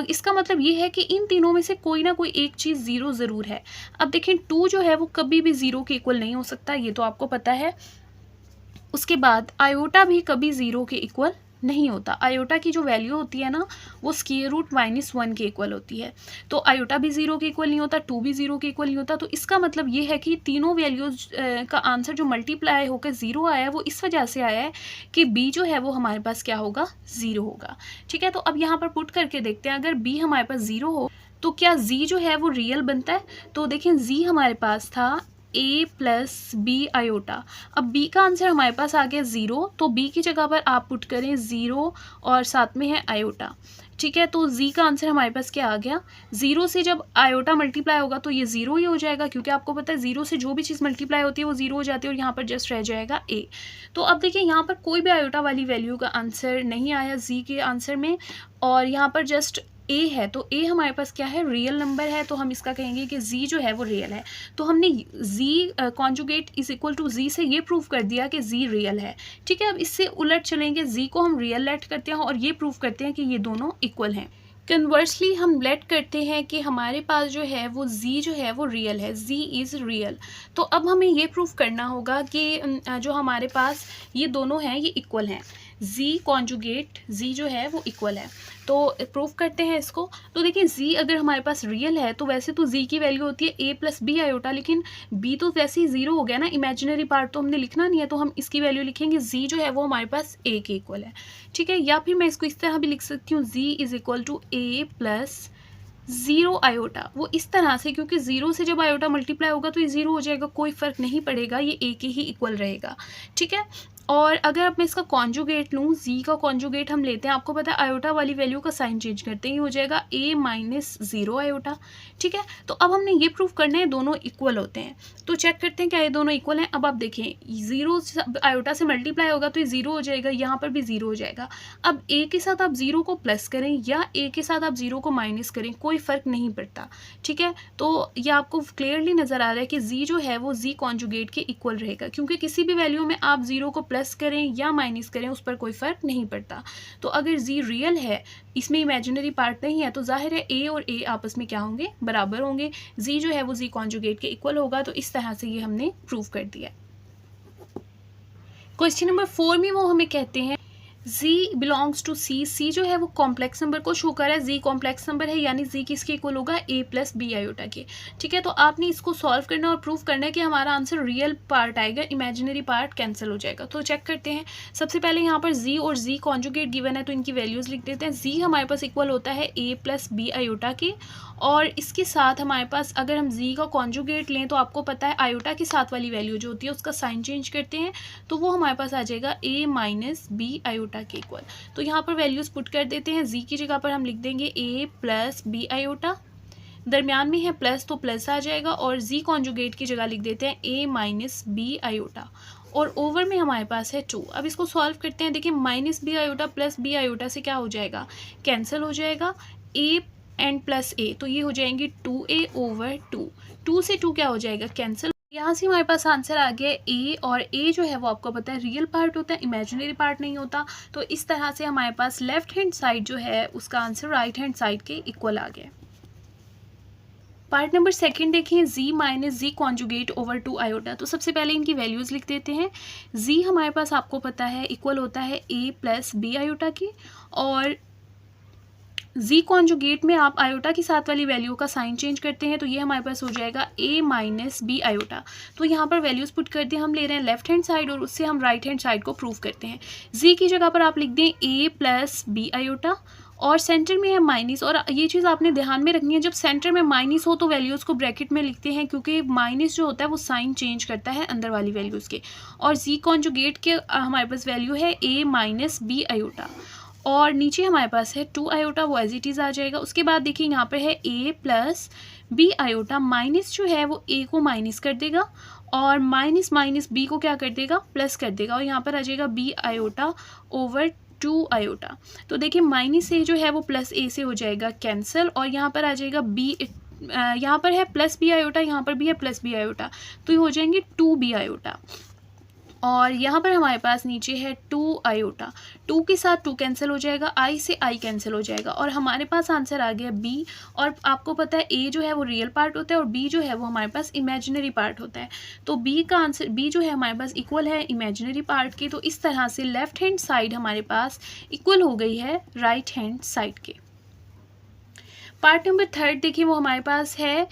इसका मतलब ये है कि इन तीनों में से कोई ना कोई एक चीज़ 0 ज़रूर है। अब देखें 2 जो है वो कभी भी 0 के इक्वल नहीं हो सकता, ये तो आपको पता है। उसके बाद आयोटा भी कभी 0 के इक्वल नहीं होता। आयोटा की जो वैल्यू होती है ना वो स्क्वायर रूट -1 के इक्वल होती है, तो आयोटा भी 0 के इक्वल नहीं होता, 2 भी 0 के इक्वल नहीं होता। तो इसका मतलब ये है कि तीनों वैल्यूज़ का आंसर जो मल्टीप्लाई होकर 0 आया है वो इस वजह से आया है कि b जो है वो हमारे पास क्या होगा, 0 होगा। ठीक है, तो अब यहाँ पर पुट करके देखते हैं, अगर b हमारे पास 0 हो तो क्या z जो है वो रियल बनता है। तो देखें z हमारे पास था a प्लस बी आयोटा। अब b का आंसर हमारे पास आ गया 0, तो b की जगह पर आप पुट करें 0 और साथ में है आयोटा। ठीक है, तो z का आंसर हमारे पास क्या आ गया, 0 से जब आयोटा मल्टीप्लाई होगा तो ये 0 ही हो जाएगा, क्योंकि आपको पता है 0 से जो भी चीज़ मल्टीप्लाई होती है वो 0 हो जाती है और यहाँ पर जस्ट रह जाएगा a। तो अब देखिए यहाँ पर कोई भी आयोटा वाली वैल्यू का आंसर नहीं आया z के आंसर में, और यहाँ पर जस्ट a है, तो a हमारे पास क्या है, रियल नंबर है, तो हम इसका कहेंगे कि z जो है वो रियल है। तो हमने z conjugate is equal to z से ये प्रूव कर दिया कि z रियल है। ठीक है, अब इससे उलट चलेंगे, z को हम रियल लेट करते हैं और ये प्रूव करते हैं कि ये दोनों इक्वल हैं। कन्वर्सली हम लेट करते हैं कि हमारे पास जो है वो z जो है वो रियल है, z इज़ रियल। तो अब हमें ये प्रूव करना होगा कि जो हमारे पास ये दोनों हैं ये इक्वल हैं, z कॉन्जुगेट z जो है वो इक्वल है। तो प्रूव करते हैं इसको। तो देखिए z अगर हमारे पास रियल है तो वैसे तो z की वैल्यू होती है a प्लस बी आयोटा, लेकिन b तो वैसे ही 0 हो गया ना, इमेजिनरी पार्ट तो हमने लिखना नहीं है, तो हम इसकी वैल्यू लिखेंगे z जो है वो हमारे पास a के इक्वल है। ठीक है, या फिर मैं इसको इस तरह भी लिख सकती हूँ, z is equal to a plus 0 iota. वो इस तरह से, क्योंकि 0 से जब आयोटा मल्टीप्लाई होगा तो ये 0 हो जाएगा, कोई फ़र्क नहीं पड़ेगा, ये a के ही इक्वल रहेगा। ठीक है, और अगर अब मैं इसका कॉन्जुगेट लूँ, z का कॉन्जुगेट हम लेते हैं, आपको पता है आयोटा वाली वैल्यू का साइन चेंज करते हैं, ये हो जाएगा a माइनस 0 आयोटा। ठीक है, तो अब हमने ये प्रूव करना है दोनों इक्वल होते हैं, तो चेक करते हैं क्या ये दोनों इक्वल हैं। अब आप देखें 0 आयोटा से मल्टीप्लाई होगा तो ये 0 हो जाएगा, यहाँ पर भी 0 हो जाएगा। अब a के साथ आप 0 को प्लस करें या a के साथ आप 0 को माइनस करें, कोई फ़र्क नहीं पड़ता। ठीक है, तो ये आपको क्लियरली नज़र आ रहा है कि z जो है वो z कॉन्जुगेट के इक्वल रहेगा, क्योंकि किसी भी वैल्यू में आप 0 को प्लस करें या माइनस करें उस पर कोई फ़र्क नहीं पड़ता। तो अगर z रियल है, इसमें इमेजिनरी पार्ट नहीं है, तो जाहिर है a और a आपस में क्या होंगे, बराबर होंगे, z जो है वो z कॉन्जुगेट के इक्वल होगा। तो इस तरह से ये हमने प्रूव कर दिया। क्वेश्चन नंबर 4 में वो हमें कहते हैं z belongs to c, c जो है वो कॉम्प्लेक्स नंबर को शो कर रहा है, z कॉम्प्लेक्स नंबर है, यानी z किसके इक्वल होगा, a प्लस बी आयोटा के। ठीक है, तो आपने इसको सॉल्व करना और प्रूव करना है कि हमारा आंसर रियल पार्ट आएगा, इमेजिनरी पार्ट कैंसिल हो जाएगा। तो चेक करते हैं, सबसे पहले यहाँ पर z और z कॉन्जुगेट गिवन है तो इनकी वैल्यूज़ लिख देते हैं। z हमारे पास इक्वल होता है a प्लस बी आयोटा के, और इसके साथ हमारे पास अगर हम z का कॉन्जुगेट लें तो आपको पता है आयोटा के साथ वाली वैल्यू जो होती है उसका साइन चेंज करते हैं, तो वो हमारे पास आ जाएगा a माइनस बी आयोटा के इक्वल। तो यहाँ पर वैल्यूज़ पुट कर देते हैं, z की जगह पर हम लिख देंगे a प्लस बी आयोटा, दरमियान में है प्लस तो प्लस आ जाएगा, और z कॉन्जुगेट की जगह लिख देते हैं a माइनस बी आयोटा, और ओवर में हमारे पास है 2। अब इसको सॉल्व करते हैं, देखिए minus B iota plus B iota से क्या हो जाएगा, कैंसिल हो जाएगा, a एंड प्लस a, तो ये हो जाएंगे 2a ओवर 2, 2 से 2 क्या हो जाएगा, कैंसिल। यहाँ से हमारे पास आंसर आ गया a, और a जो है वो आपको पता है रियल पार्ट होता है, इमेजिनरी पार्ट नहीं होता। तो इस तरह से हमारे पास लेफ्ट हैंड साइड जो है उसका आंसर राइट हैंड साइड के इक्वल आ गया। पार्ट नंबर 2 देखें, z minus z conjugate over 2 iota. तो सबसे पहले इनकी वैल्यूज़ लिख देते हैं। z हमारे पास आपको पता है इक्वल होता है a प्लस बी आयोटा की, और z कॉन्जुगेट में आप आयोटा के साथ वाली वैल्यू का साइन चेंज करते हैं, तो ये हमारे पास हो जाएगा a माइनस बी आयोटा। तो यहाँ पर वैल्यूज़ पुट कर दें, हम ले रहे हैं लेफ्ट हैंड साइड और उससे हम राइट हैंड साइड को प्रूव करते हैं। z की जगह पर आप लिख दें a प्लस बी आयोटा, और सेंटर में है माइनस, और ये चीज़ आपने ध्यान में रखनी है, जब सेंटर में माइनस हो तो वैल्यूज़ को ब्रैकेट में लिखते हैं, क्योंकि माइनस जो होता है वो साइन चेंज करता है अंदर वाली वैल्यूज़ के। और z कॉन्जुगेट के हमारे पास वैल्यू है a माइनस बी आयोटा, और नीचे हमारे पास है 2 आयोटा, वो एज इट इज़ आ जाएगा। उसके बाद देखिए यहाँ पर है a plus B iota, minus जो है वो a को माइनस कर देगा, और माइनस माइनस b को क्या कर देगा, प्लस कर देगा, और यहाँ पर आ जाएगा b आयोटा ओवर 2 आयोटा। तो देखिए माइनस a जो है वो प्लस a से हो जाएगा कैंसिल, और यहाँ पर आ जाएगा b, यहाँ पर है प्लस बी आयोटा, यहाँ पर भी है प्लस बी आयोटा, तो ये हो जाएंगे 2b आयोटा, और यहाँ पर हमारे पास नीचे है 2 आयोटा, 2 के साथ 2 कैंसिल हो जाएगा, i से i कैंसिल हो जाएगा, और हमारे पास आंसर आ गया b। और आपको पता है a जो है वो रियल पार्ट होता है और b जो है वो हमारे पास इमेजिनरी पार्ट होता है, तो b का आंसर b जो है हमारे पास इक्वल है इमेजिनरी पार्ट के। तो इस तरह से लेफ्ट हैंड साइड हमारे पास इक्वल हो गई है राइट हैंड साइड के। पार्ट नंबर 3 देखिए, वो हमारे पास है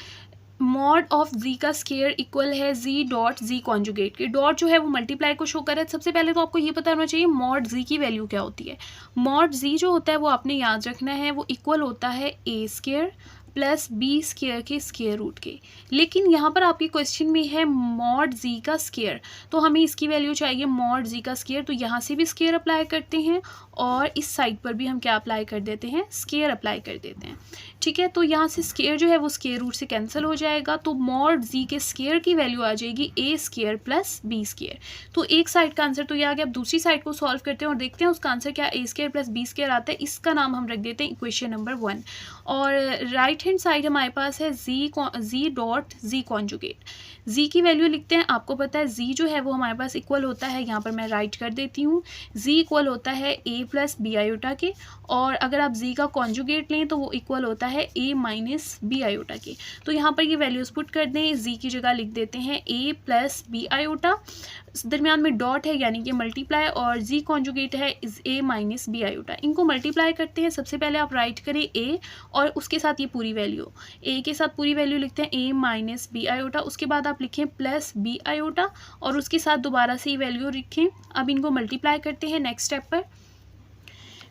मॉड ऑफ z का स्केयर इक्वल है z डॉट z कॉन्जुगेट के। डॉट जो है वो मल्टीप्लाई को शो कर रहा है। सबसे पहले तो आपको ये पता होना चाहिए मॉड z की वैल्यू क्या होती है। मॉड z जो होता है वो आपने याद रखना है, वो इक्वल होता है a square plus B square के स्क्वायर रूट के। लेकिन यहाँ पर आपके क्वेश्चन में है मॉड जी का स्क्वायर, तो हमें इसकी वैल्यू चाहिए मॉड जी का स्क्वायर, तो यहाँ से भी स्क्वायर अप्लाई करते हैं और इस साइड पर भी हम क्या अप्लाई कर देते हैं, स्क्वायर अप्लाई कर देते हैं। ठीक है, तो यहाँ से स्क्वायर जो है वो स्क्वायर रूट से कैंसिल हो जाएगा, तो मॉड जी के स्क्वायर की वैल्यू आ जाएगी ए स्क्वायर प्लस बी स्क्वायर। तो एक साइड का आंसर तो ये आ गया। अब दूसरी साइड को सॉल्व करते हैं और देखते हैं उसका आंसर क्या ए स्क्वायर प्लस बी स्क्वायर आता है। इसका नाम हम रख देते हैं इक्वेशन नंबर 1। और राइट हैंड साइड हमारे पास है जी डॉट जी कॉन्जुगेट। जी की वैल्यू लिखते हैं, आपको पता है जी जो है वो हमारे पास इक्वल होता है, यहाँ पर मैं राइट कर देती हूँ, जी इक्वल होता है ए प्लस बी आयोटा के, और अगर आप जी का कॉन्जुगेट लें तो वो इक्वल होता है ए माइनस बी आयोटा के। तो यहाँ पर ये वैल्यूज पुट कर दें, जी की जगह लिख देते हैं ए प्लस बी आयोटा, दरमियान में डॉट है यानी कि मल्टीप्लाई, और जी कॉन्जुगेट है is A minus B iota. इनको मल्टीप्लाई करते हैं। सबसे पहले आप राइट करें ए और उसके साथ ये पूरी वैल्यू, ए के साथ पूरी वैल्यू लिखते हैं ए माइनस बी आयोटा, उसके बाद आप लिखें प्लस बी आयोटा और उसके साथ दोबारा से ये वैल्यू लिखें। अब इनको मल्टीप्लाई करते हैं नेक्स्ट स्टेप पर।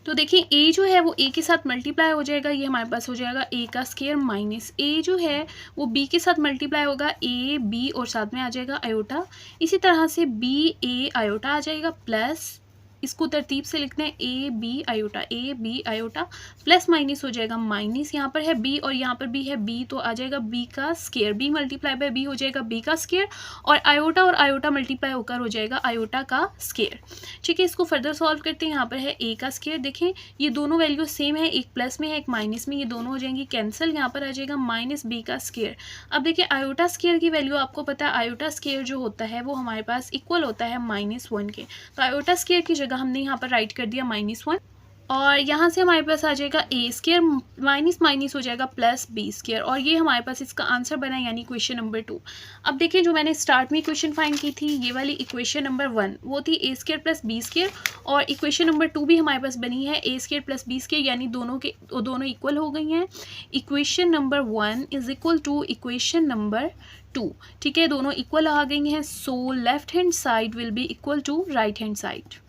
तो देखिए ए जो है वो ए के साथ मल्टीप्लाई हो जाएगा, ये हमारे पास हो जाएगा ए का स्क्वायर माइनस ए जो है वो बी के साथ मल्टीप्लाई होगा, ए बी और साथ में आ जाएगा आयोटा। इसी तरह से बी ए आयोटा आ जाएगा, प्लस इसको तरतीब से लिखते हैं A B iota, A B iota, plus minus हो जाएगा माइनस, यहाँ पर है बी और यहाँ पर भी है बी, तो आ जाएगा बी का square, B multiply by B हो जाएगा बी का स्क्वायर, और आयोटा मल्टीप्लाई होकर हो जाएगा आयोटा का स्क्वायर। ठीक है, इसको फर्दर सॉल्व करते हैं। यहाँ पर है ए का स्क्वायर, देखें ये दोनों वैल्यू सेम है, एक प्लस में है एक माइनस में, ये दोनों हो जाएंगी कैंसिल, यहाँ पर आ जाएगा माइनस बी का स्क्वायर। अब देखिए आयोटा स्क्वायर की वैल्यू आपको पता है, आयोटा स्क्वायर जो होता है वो हमारे पास इक्वल होता है -1 के, तो आयोटा स्क्वायर की जगह हमने यहाँ पर राइट कर दिया -1, और यहाँ से हमारे पास आ जाएगा ए स्क्वायर माइनस माइनस हो जाएगा प्लस बी स्क्वायर, और ये हमारे पास इसका आंसर बना यानी इक्वेशन नंबर 2। अब देखिए जो मैंने स्टार्ट में इक्वेशन फाइंड की थी, ये वाली इक्वेशन नंबर 1 वो थी A square plus B square, और इक्वेशन नंबर 2 भी हमारे पास बनी है A square plus B square, यानी दोनों इक्वल हो गई हैं। Equation number 1 is equal to equation number 2। ठीक है, दोनों इक्वल आ गई हैं, so left hand side will be equal to right hand side.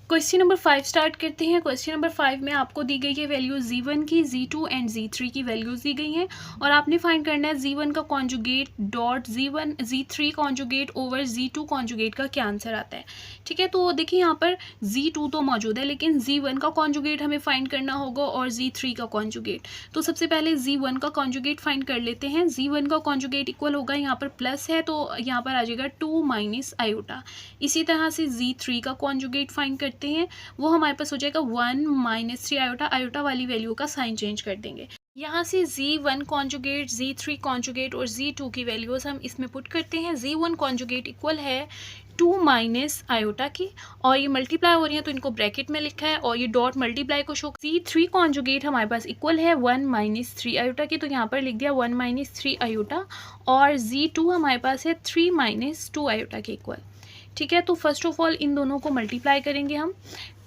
Question number 5 start करते हैं। क्वेश्चन नंबर 5 में आपको दी गई है वैल्यू z1 की, z2 एंड z3 की वैल्यूज दी गई हैं, और आपने फाइंड करना है z1 का conjugate dot z3 conjugate over z2 conjugate का क्या आंसर आता है। ठीक है, तो देखिए यहाँ पर z2 तो मौजूद है, लेकिन z1 का कॉन्जुगेट हमें फाइंड करना होगा और z3 का कॉन्जुगेट। तो सबसे पहले z1 का कॉन्जुगेट फाइंड कर लेते हैं। z1 का कॉन्जुगेट इक्वल होगा, यहाँ पर प्लस है तो यहाँ पर आ जाएगा 2 माइनस आयोटा। इसी तरह से z3 का कॉन्जुगेट फाइंड करते हैं, वो हमारे पास हो जाएगा 1 माइनस 3 आयोटा, आयोटा वाली वैल्यू का साइन चेंज कर देंगे। यहाँ से z1 कॉन्जुगेट, z3 कॉन्जुगेट और z2 की वैल्यूज हम इसमें पुट करते हैं। z1 कॉन्जुगेट इक्वल है 2 माइनस आयोटा की, और ये मल्टीप्लाई हो रही है तो इनको ब्रैकेट में लिखा है, और ये डॉट मल्टीप्लाई को शो। z3 कॉन्जुगेट हमारे पास इक्वल है 1 माइनस 3 आयोटा की, तो यहाँ पर लिख दिया 1 माइनस 3 आयोटा, और z2 हमारे पास है 3 माइनस 2 आयोटा के इक्वल। ठीक है, तो फर्स्ट ऑफ ऑल इन दोनों को मल्टीप्लाई करेंगे हम।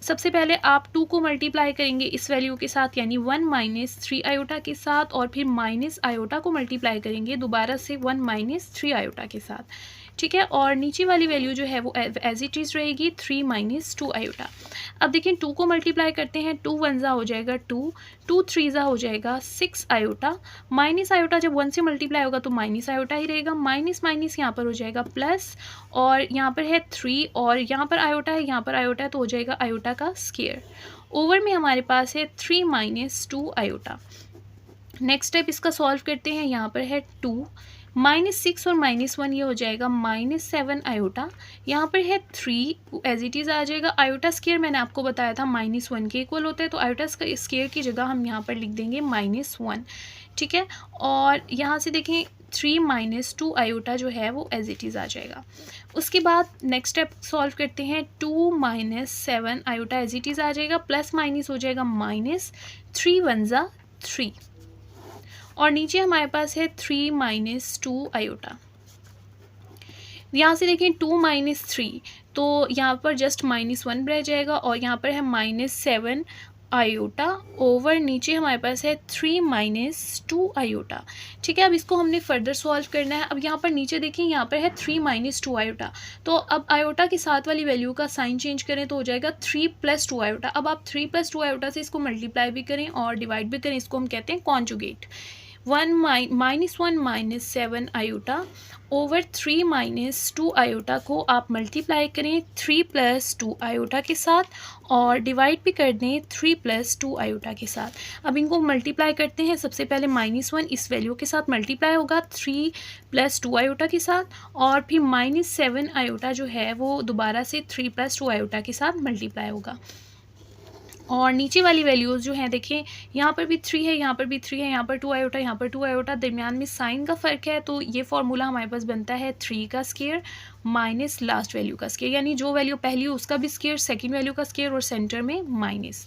सबसे पहले आप 2 को मल्टीप्लाई करेंगे इस वैल्यू के साथ यानी 1 माइनस 3 आयोटा के साथ, और फिर माइनस आयोटा को मल्टीप्लाई करेंगे दोबारा से 1 माइनस 3 आयोटा के साथ। ठीक है, और नीचे वाली वैल्यू जो है वो एज इट इज़ रहेगी 3 माइनस 2 आयोटा। अब देखिए 2 को मल्टीप्लाई करते हैं, 2 1 ज़ा हो जाएगा 2, 2 3 ज़ा हो जाएगा 6 आयोटा, माइनस आयोटा जब 1 से मल्टीप्लाई होगा तो माइनस आयोटा ही रहेगा, माइनस माइनस यहाँ पर हो जाएगा प्लस, और यहाँ पर है 3 और यहाँ पर आयोटा है, यहाँ पर आयोटा है तो हो जाएगा आयोटा का स्क्वायर। ओवर में हमारे पास है 3 माइनस 2 आयोटा। नेक्स्ट स्टेप इसका सॉल्व करते हैं, यहाँ पर है 2 -6 और -1 ये हो जाएगा -7 आयोटा, यहाँ पर है 3 एज इट इज़ आ जाएगा। आयोटा स्क्वायर मैंने आपको बताया था -1 के इक्वल होता है, तो आयोटा स्क्वायर की जगह हम यहाँ पर लिख देंगे -1। ठीक है, और यहाँ से देखें 3 माइनस 2 आयोटा जो है वो एज इट इज़ आ जाएगा। उसके बाद नेक्स्ट स्टेप सॉल्व करते हैं, 2 minus 7 iota as it is आ जाएगा, प्लस माइनस हो जाएगा माइनस, 3 1 ज़ा 3, और नीचे हमारे पास है 3 माइनस 2 आयोटा। यहाँ से देखें 2 माइनस 3 तो यहाँ पर जस्ट -1 रह जाएगा, और यहाँ पर है -7 आयोटा ओवर नीचे हमारे पास है 3 माइनस 2 आयोटा। ठीक है, अब इसको हमने फर्दर सॉल्व करना है। अब यहाँ पर नीचे देखें, यहाँ पर है 3 माइनस 2 आयोटा। तो अब आयोटा के साथ वाली वैल्यू का साइन चेंज करें तो हो जाएगा 3 प्लस 2 आयोटा। अब आप 3 प्लस 2 आयोटा से इसको मल्टीप्लाई भी करें और डिवाइड भी करें, इसको हम कहते हैं conjugate. 1 minus 1 minus 7 iota over 3 minus 2 iota को आप मल्टीप्लाई करें 3 प्लस 2 आयोटा के साथ और डिवाइड भी कर दें 3 प्लस 2 आयोटा के साथ। अब इनको मल्टीप्लाई करते हैं। सबसे पहले -1 इस वैल्यू के साथ मल्टीप्लाई होगा 3 प्लस 2 आयोटा के साथ, और फिर -7 आयोटा जो है वो दोबारा से 3 प्लस 2 आयोटा के साथ मल्टीप्लाई होगा। और नीचे वाली वैल्यूज़ जो हैं देखिए, यहाँ पर भी 3 है, यहाँ पर भी 3 है, यहाँ पर 2 आयोटा, यहाँ पर 2 आयोटा, दरमियान में साइन का फ़र्क है। तो ये फार्मूला हमारे पास बनता है 3 का स्क्वायर माइनस लास्ट वैल्यू का स्क्वायर, यानी जो वैल्यू पहली हो उसका भी स्क्वायर, सेकंड वैल्यू का स्क्वायर और सेंटर में माइनस।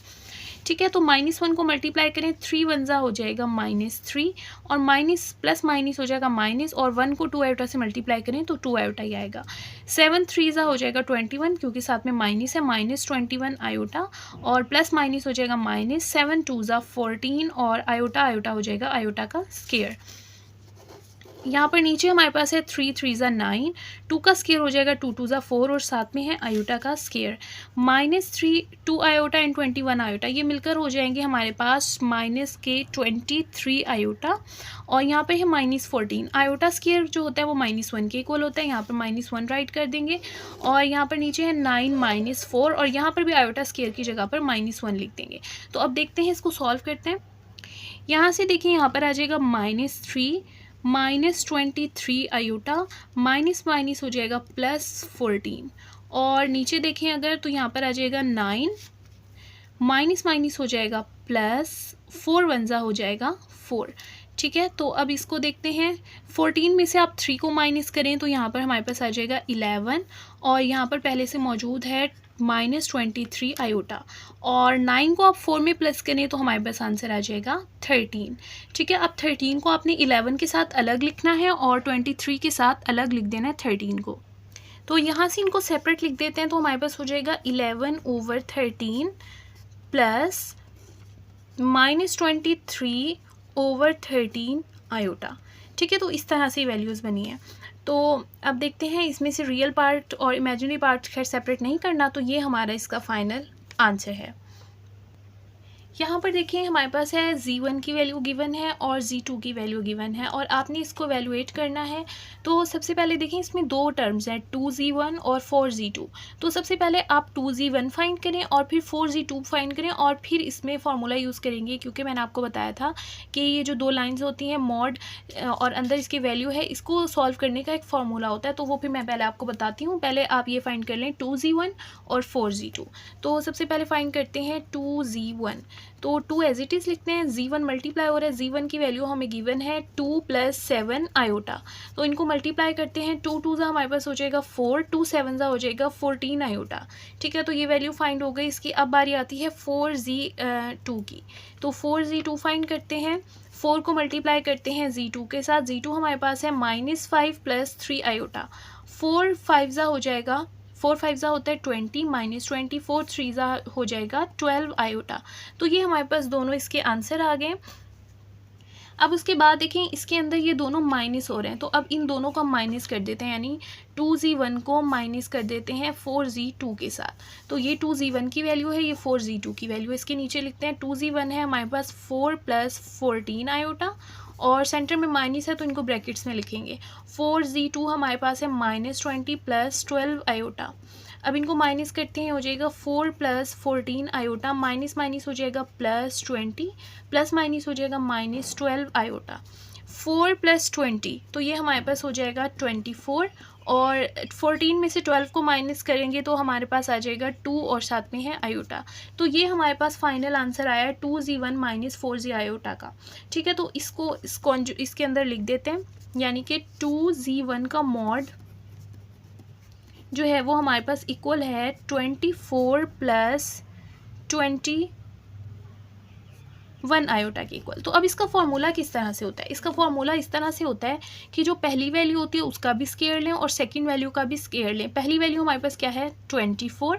ठीक है, तो -1 को मल्टीप्लाई करें, 3 1 ज़ा हो जाएगा -3 और माइनस प्लस माइनस हो जाएगा माइनस, और 1 को 2 आयोटा से मल्टीप्लाई करें तो 2 आयोटा ही आएगा। 7 3 ज़ा हो जाएगा 21, क्योंकि साथ में माइनस है, -21 आयोटा, और प्लस माइनस हो जाएगा माइनस, 7 2 ज़ा 14 और आयोटा आयोटा हो जाएगा आयोटा का स्क्वायर। यहाँ पर नीचे हमारे पास है 3 3 ज़ा 9, 2 का स्क्वायर हो जाएगा 2 2 ज़ा 4 और साथ में है आयोटा का स्क्वायर। -3 2 आयोटा एंड 21 आयोटा ये मिलकर हो जाएंगे हमारे पास माइनस के 23 आयोटा, और यहाँ पे है -14। आयोटा स्क्वायर जो होता है वो -1 के इक्वल होता है, यहाँ पर -1 राइट कर देंगे, और यहाँ पर नीचे है 9 -4 और यहाँ पर भी आयोटा स्क्वायर की जगह पर -1 लिख देंगे। तो अब देखते हैं, इसको सॉल्व करते हैं। यहाँ से देखिए, यहाँ पर आ जाएगा -3 -23 आयोटा, माइनस माइनस हो जाएगा +14, और नीचे देखें अगर तो यहाँ पर आ जाएगा 9, माइनस माइनस हो जाएगा +4 1 ज़ा हो जाएगा 4। ठीक है, तो अब इसको देखते हैं। 14 में से आप 3 को माइनस करें तो यहाँ पर हमारे पास आ जाएगा 11, और यहाँ पर पहले से मौजूद है -23 आयोटा, और 9 को आप 4 में प्लस करें तो हमारे पास आंसर आ जाएगा 13। ठीक है, अब 13 को आपने 11 के साथ अलग लिखना है और 23 के साथ अलग लिख देना है 13 को। तो यहाँ से इनको सेपरेट लिख देते हैं, तो हमारे पास हो जाएगा 11/13 प्लस -23/13 आयोटा। ठीक है, तो इस तरह से वैल्यूज़ बनी है। तो अब देखते हैं, इसमें से रियल पार्ट और इमेजिनरी पार्ट खैर सेपरेट नहीं करना, तो ये हमारा इसका फाइनल आंसर है। यहाँ पर देखिए, हमारे पास है Z1 की वैल्यू गिवन है और Z2 की वैल्यू गिवन है, और आपने इसको वैल्यूएट करना है। तो सबसे पहले देखें, इसमें दो टर्म्स हैं 2Z1 और 4Z2। तो सबसे पहले आप 2Z1 फाइंड करें और फिर 4Z2 फाइंड करें, और फिर इसमें फार्मूला यूज़ करेंगे, क्योंकि मैंने आपको बताया था कि ये जो दो लाइन्स होती हैं मॉड और अंदर इसकी वैल्यू है, इसको सॉल्व करने का एक फार्मूला होता है। तो वो फिर मैं पहले आपको बताती हूँ। पहले आप ये फाइंड कर लें 2Z1 और 4Z2। तो सबसे पहले फाइंड करते हैं 2Z1। तो 2 एज इट इज़ लिखते हैं, Z1 मल्टीप्लाई हो रहा है, Z1 की वैल्यू हमें गिवन है 2 + 7 आयोटा। तो इनको मल्टीप्लाई करते हैं, 2 2 ज़ा हमारे पास हो जाएगा 4, 2 7 ज़ा हो जाएगा 14 आयोटा। ठीक है, तो ये वैल्यू फाइंड हो गई इसकी। अब बारी आती है 4Z2 की। तो 4Z2 फाइंड करते हैं, 4 को मल्टीप्लाई करते हैं Z2 के साथ। Z2 हमारे पास है -5 + 3 आयोटा। 4 5 ज़ा हो जाएगा, 4 5 ज़ा होता है 20, -20, 4 3 ज़ा हो जाएगा 12 आयोटा। तो ये हमारे पास दोनों इसके आंसर आ गए। अब उसके बाद देखें, इसके अंदर ये दोनों माइनस हो रहे हैं, तो अब इन दोनों का माइनस कर देते हैं, यानी 2Z1 को माइनस कर देते हैं 4Z2 के साथ। तो ये 2Z1 की वैल्यू है, ये 4Z2 की वैल्यू है। इसके नीचे लिखते हैं 2Z1 है हमारे पास 4 + 14 आयोटा, और सेंटर में माइनस है तो इनको ब्रैकेट्स में लिखेंगे। 4Z2 हमारे पास है -20 + 12 आयोटा। अब इनको माइनस करते हैं, हो जाएगा 4 + 14 आयोटा, माइनस माइनस हो जाएगा +20, प्लस माइनस हो जाएगा -12 आयोटा। 4 + 20 तो ये हमारे पास हो जाएगा 24, और 14 में से 12 को माइनस करेंगे तो हमारे पास आ जाएगा 2 और साथ में है आयोटा। तो ये हमारे पास फाइनल आंसर आया है 2Z1 - 4Z आयोटा का। ठीक है, तो इसके अंदर लिख देते हैं, यानी कि 2Z1 का मॉड जो है वो हमारे पास इक्वल है 24 + 21 आयोटा के इक्वल। तो अब इसका फॉर्मूला किस तरह से होता है? इसका फॉर्मूला इस तरह से होता है कि जो पहली वैल्यू होती है उसका भी स्क्वायर लें और सेकंड वैल्यू का भी स्क्वायर लें। पहली वैल्यू हमारे पास क्या है 24,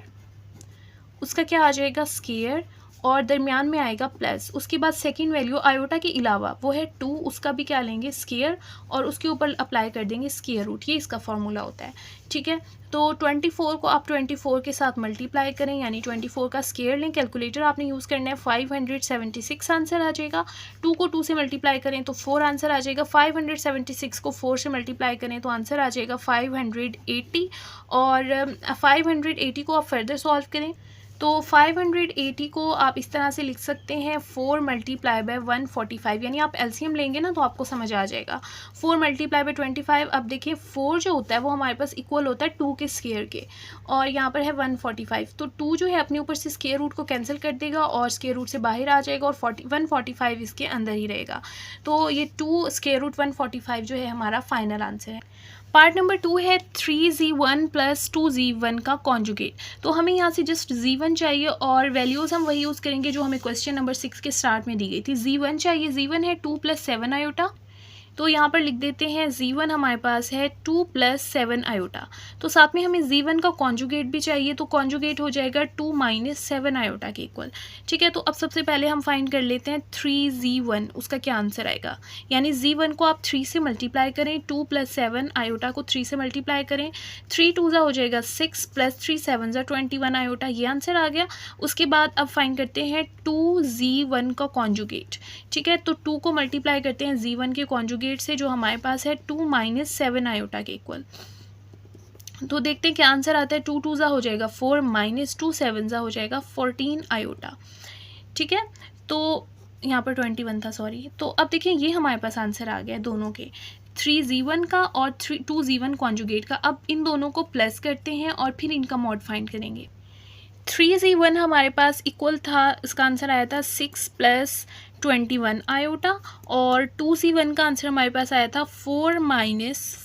उसका क्या आ जाएगा स्क्वायर, और दरमियान में आएगा प्लस, उसके बाद सेकंड वैल्यू आयोटा के अलावा वो है 2, उसका भी क्या लेंगे स्क्वायर और उसके ऊपर अप्लाई कर देंगे स्क्वायर रूट, ये इसका फॉर्मूला होता है। ठीक है, तो 24 को आप 24 के साथ मल्टीप्लाई करें, यानी 24 का स्क्वायर लें, कैलकुलेटर आपने यूज़ करना है, 576 आंसर आ जाएगा। 2 को 2 से मल्टीप्लाई करें तो 4 आंसर आ जाएगा, 576 को 4 से मल्टीप्लाई करें तो आंसर आ जाएगा 580, और 580 को आप फर्दर सॉल्व करें तो 580 को आप इस तरह से लिख सकते हैं 4 मल्टीप्लाई बाय 145, यानी आप एलसीएम लेंगे ना तो आपको समझ आ जाएगा। 4 मल्टीप्लाई बाय 25, अब देखिए 4 जो होता है वो हमारे पास इक्वल होता है 2 के स्क्वायर के, और यहाँ पर है 145, तो 2 जो है अपने ऊपर से स्क्वायर रूट को कैंसिल कर देगा और स्क्वायर रूट से बाहर आ जाएगा और 145 इसके अंदर ही रहेगा। तो ये 2 स्क्वायर रूट 145 जो है हमारा फाइनल आंसर है। पार्ट नंबर 2 है 3z1 प्लस 2z1 का कॉन्जुगेट। तो हमें यहाँ से जस्ट z1 चाहिए और वैल्यूज़ हम वही यूज़ करेंगे जो हमें क्वेश्चन नंबर 6 के स्टार्ट में दी गई थी। z1 चाहिए, z1 है 2 + 7 आयोटा, तो यहाँ पर लिख देते हैं z1 हमारे पास है 2 + 7 आयोटा, तो साथ में हमें z1 का कॉन्जुगेट भी चाहिए, तो कॉन्जुगेट हो जाएगा 2 - 7 आयोटा के इक्वल। ठीक है, तो अब सबसे पहले हम फाइंड कर लेते हैं 3z1, उसका क्या आंसर आएगा, यानी z1 को आप 3 से मल्टीप्लाई करें, 2 + 7 आयोटा को 3 से मल्टीप्लाई करें, 3 2 हो जाएगा 6 + 3 7 21 आयोटा, ये आंसर आ गया। उसके बाद अब फाइंड करते हैं 2z1 का कॉन्जुगेट। ठीक है, तो 2 को मल्टीप्लाई करते हैं z1 के कॉन्जुगेट से, जो हमारे पास है 2 - 7 आयोटा के इक्वल। तो देखते हैं क्या आंसर आता है, 2 2 हो जाएगा 4 - 2 7 हो जाएगा 14 आयोटा। ठीक है, तो यहाँ पर 21 था, सॉरी। तो अब देखिए ये हमारे पास आंसर आ गया दोनों के, 3z1 का और 2z1 कॉन्जुगेट का। अब इन दोनों को प्लस करते हैं और फिर इनका मॉड फाइंड करेंगे। 3z1 हमारे पास इक्वल था, इसका आंसर आया था 6 + 21 आयोटा, और 2z1 का आंसर हमारे पास आया था 4 -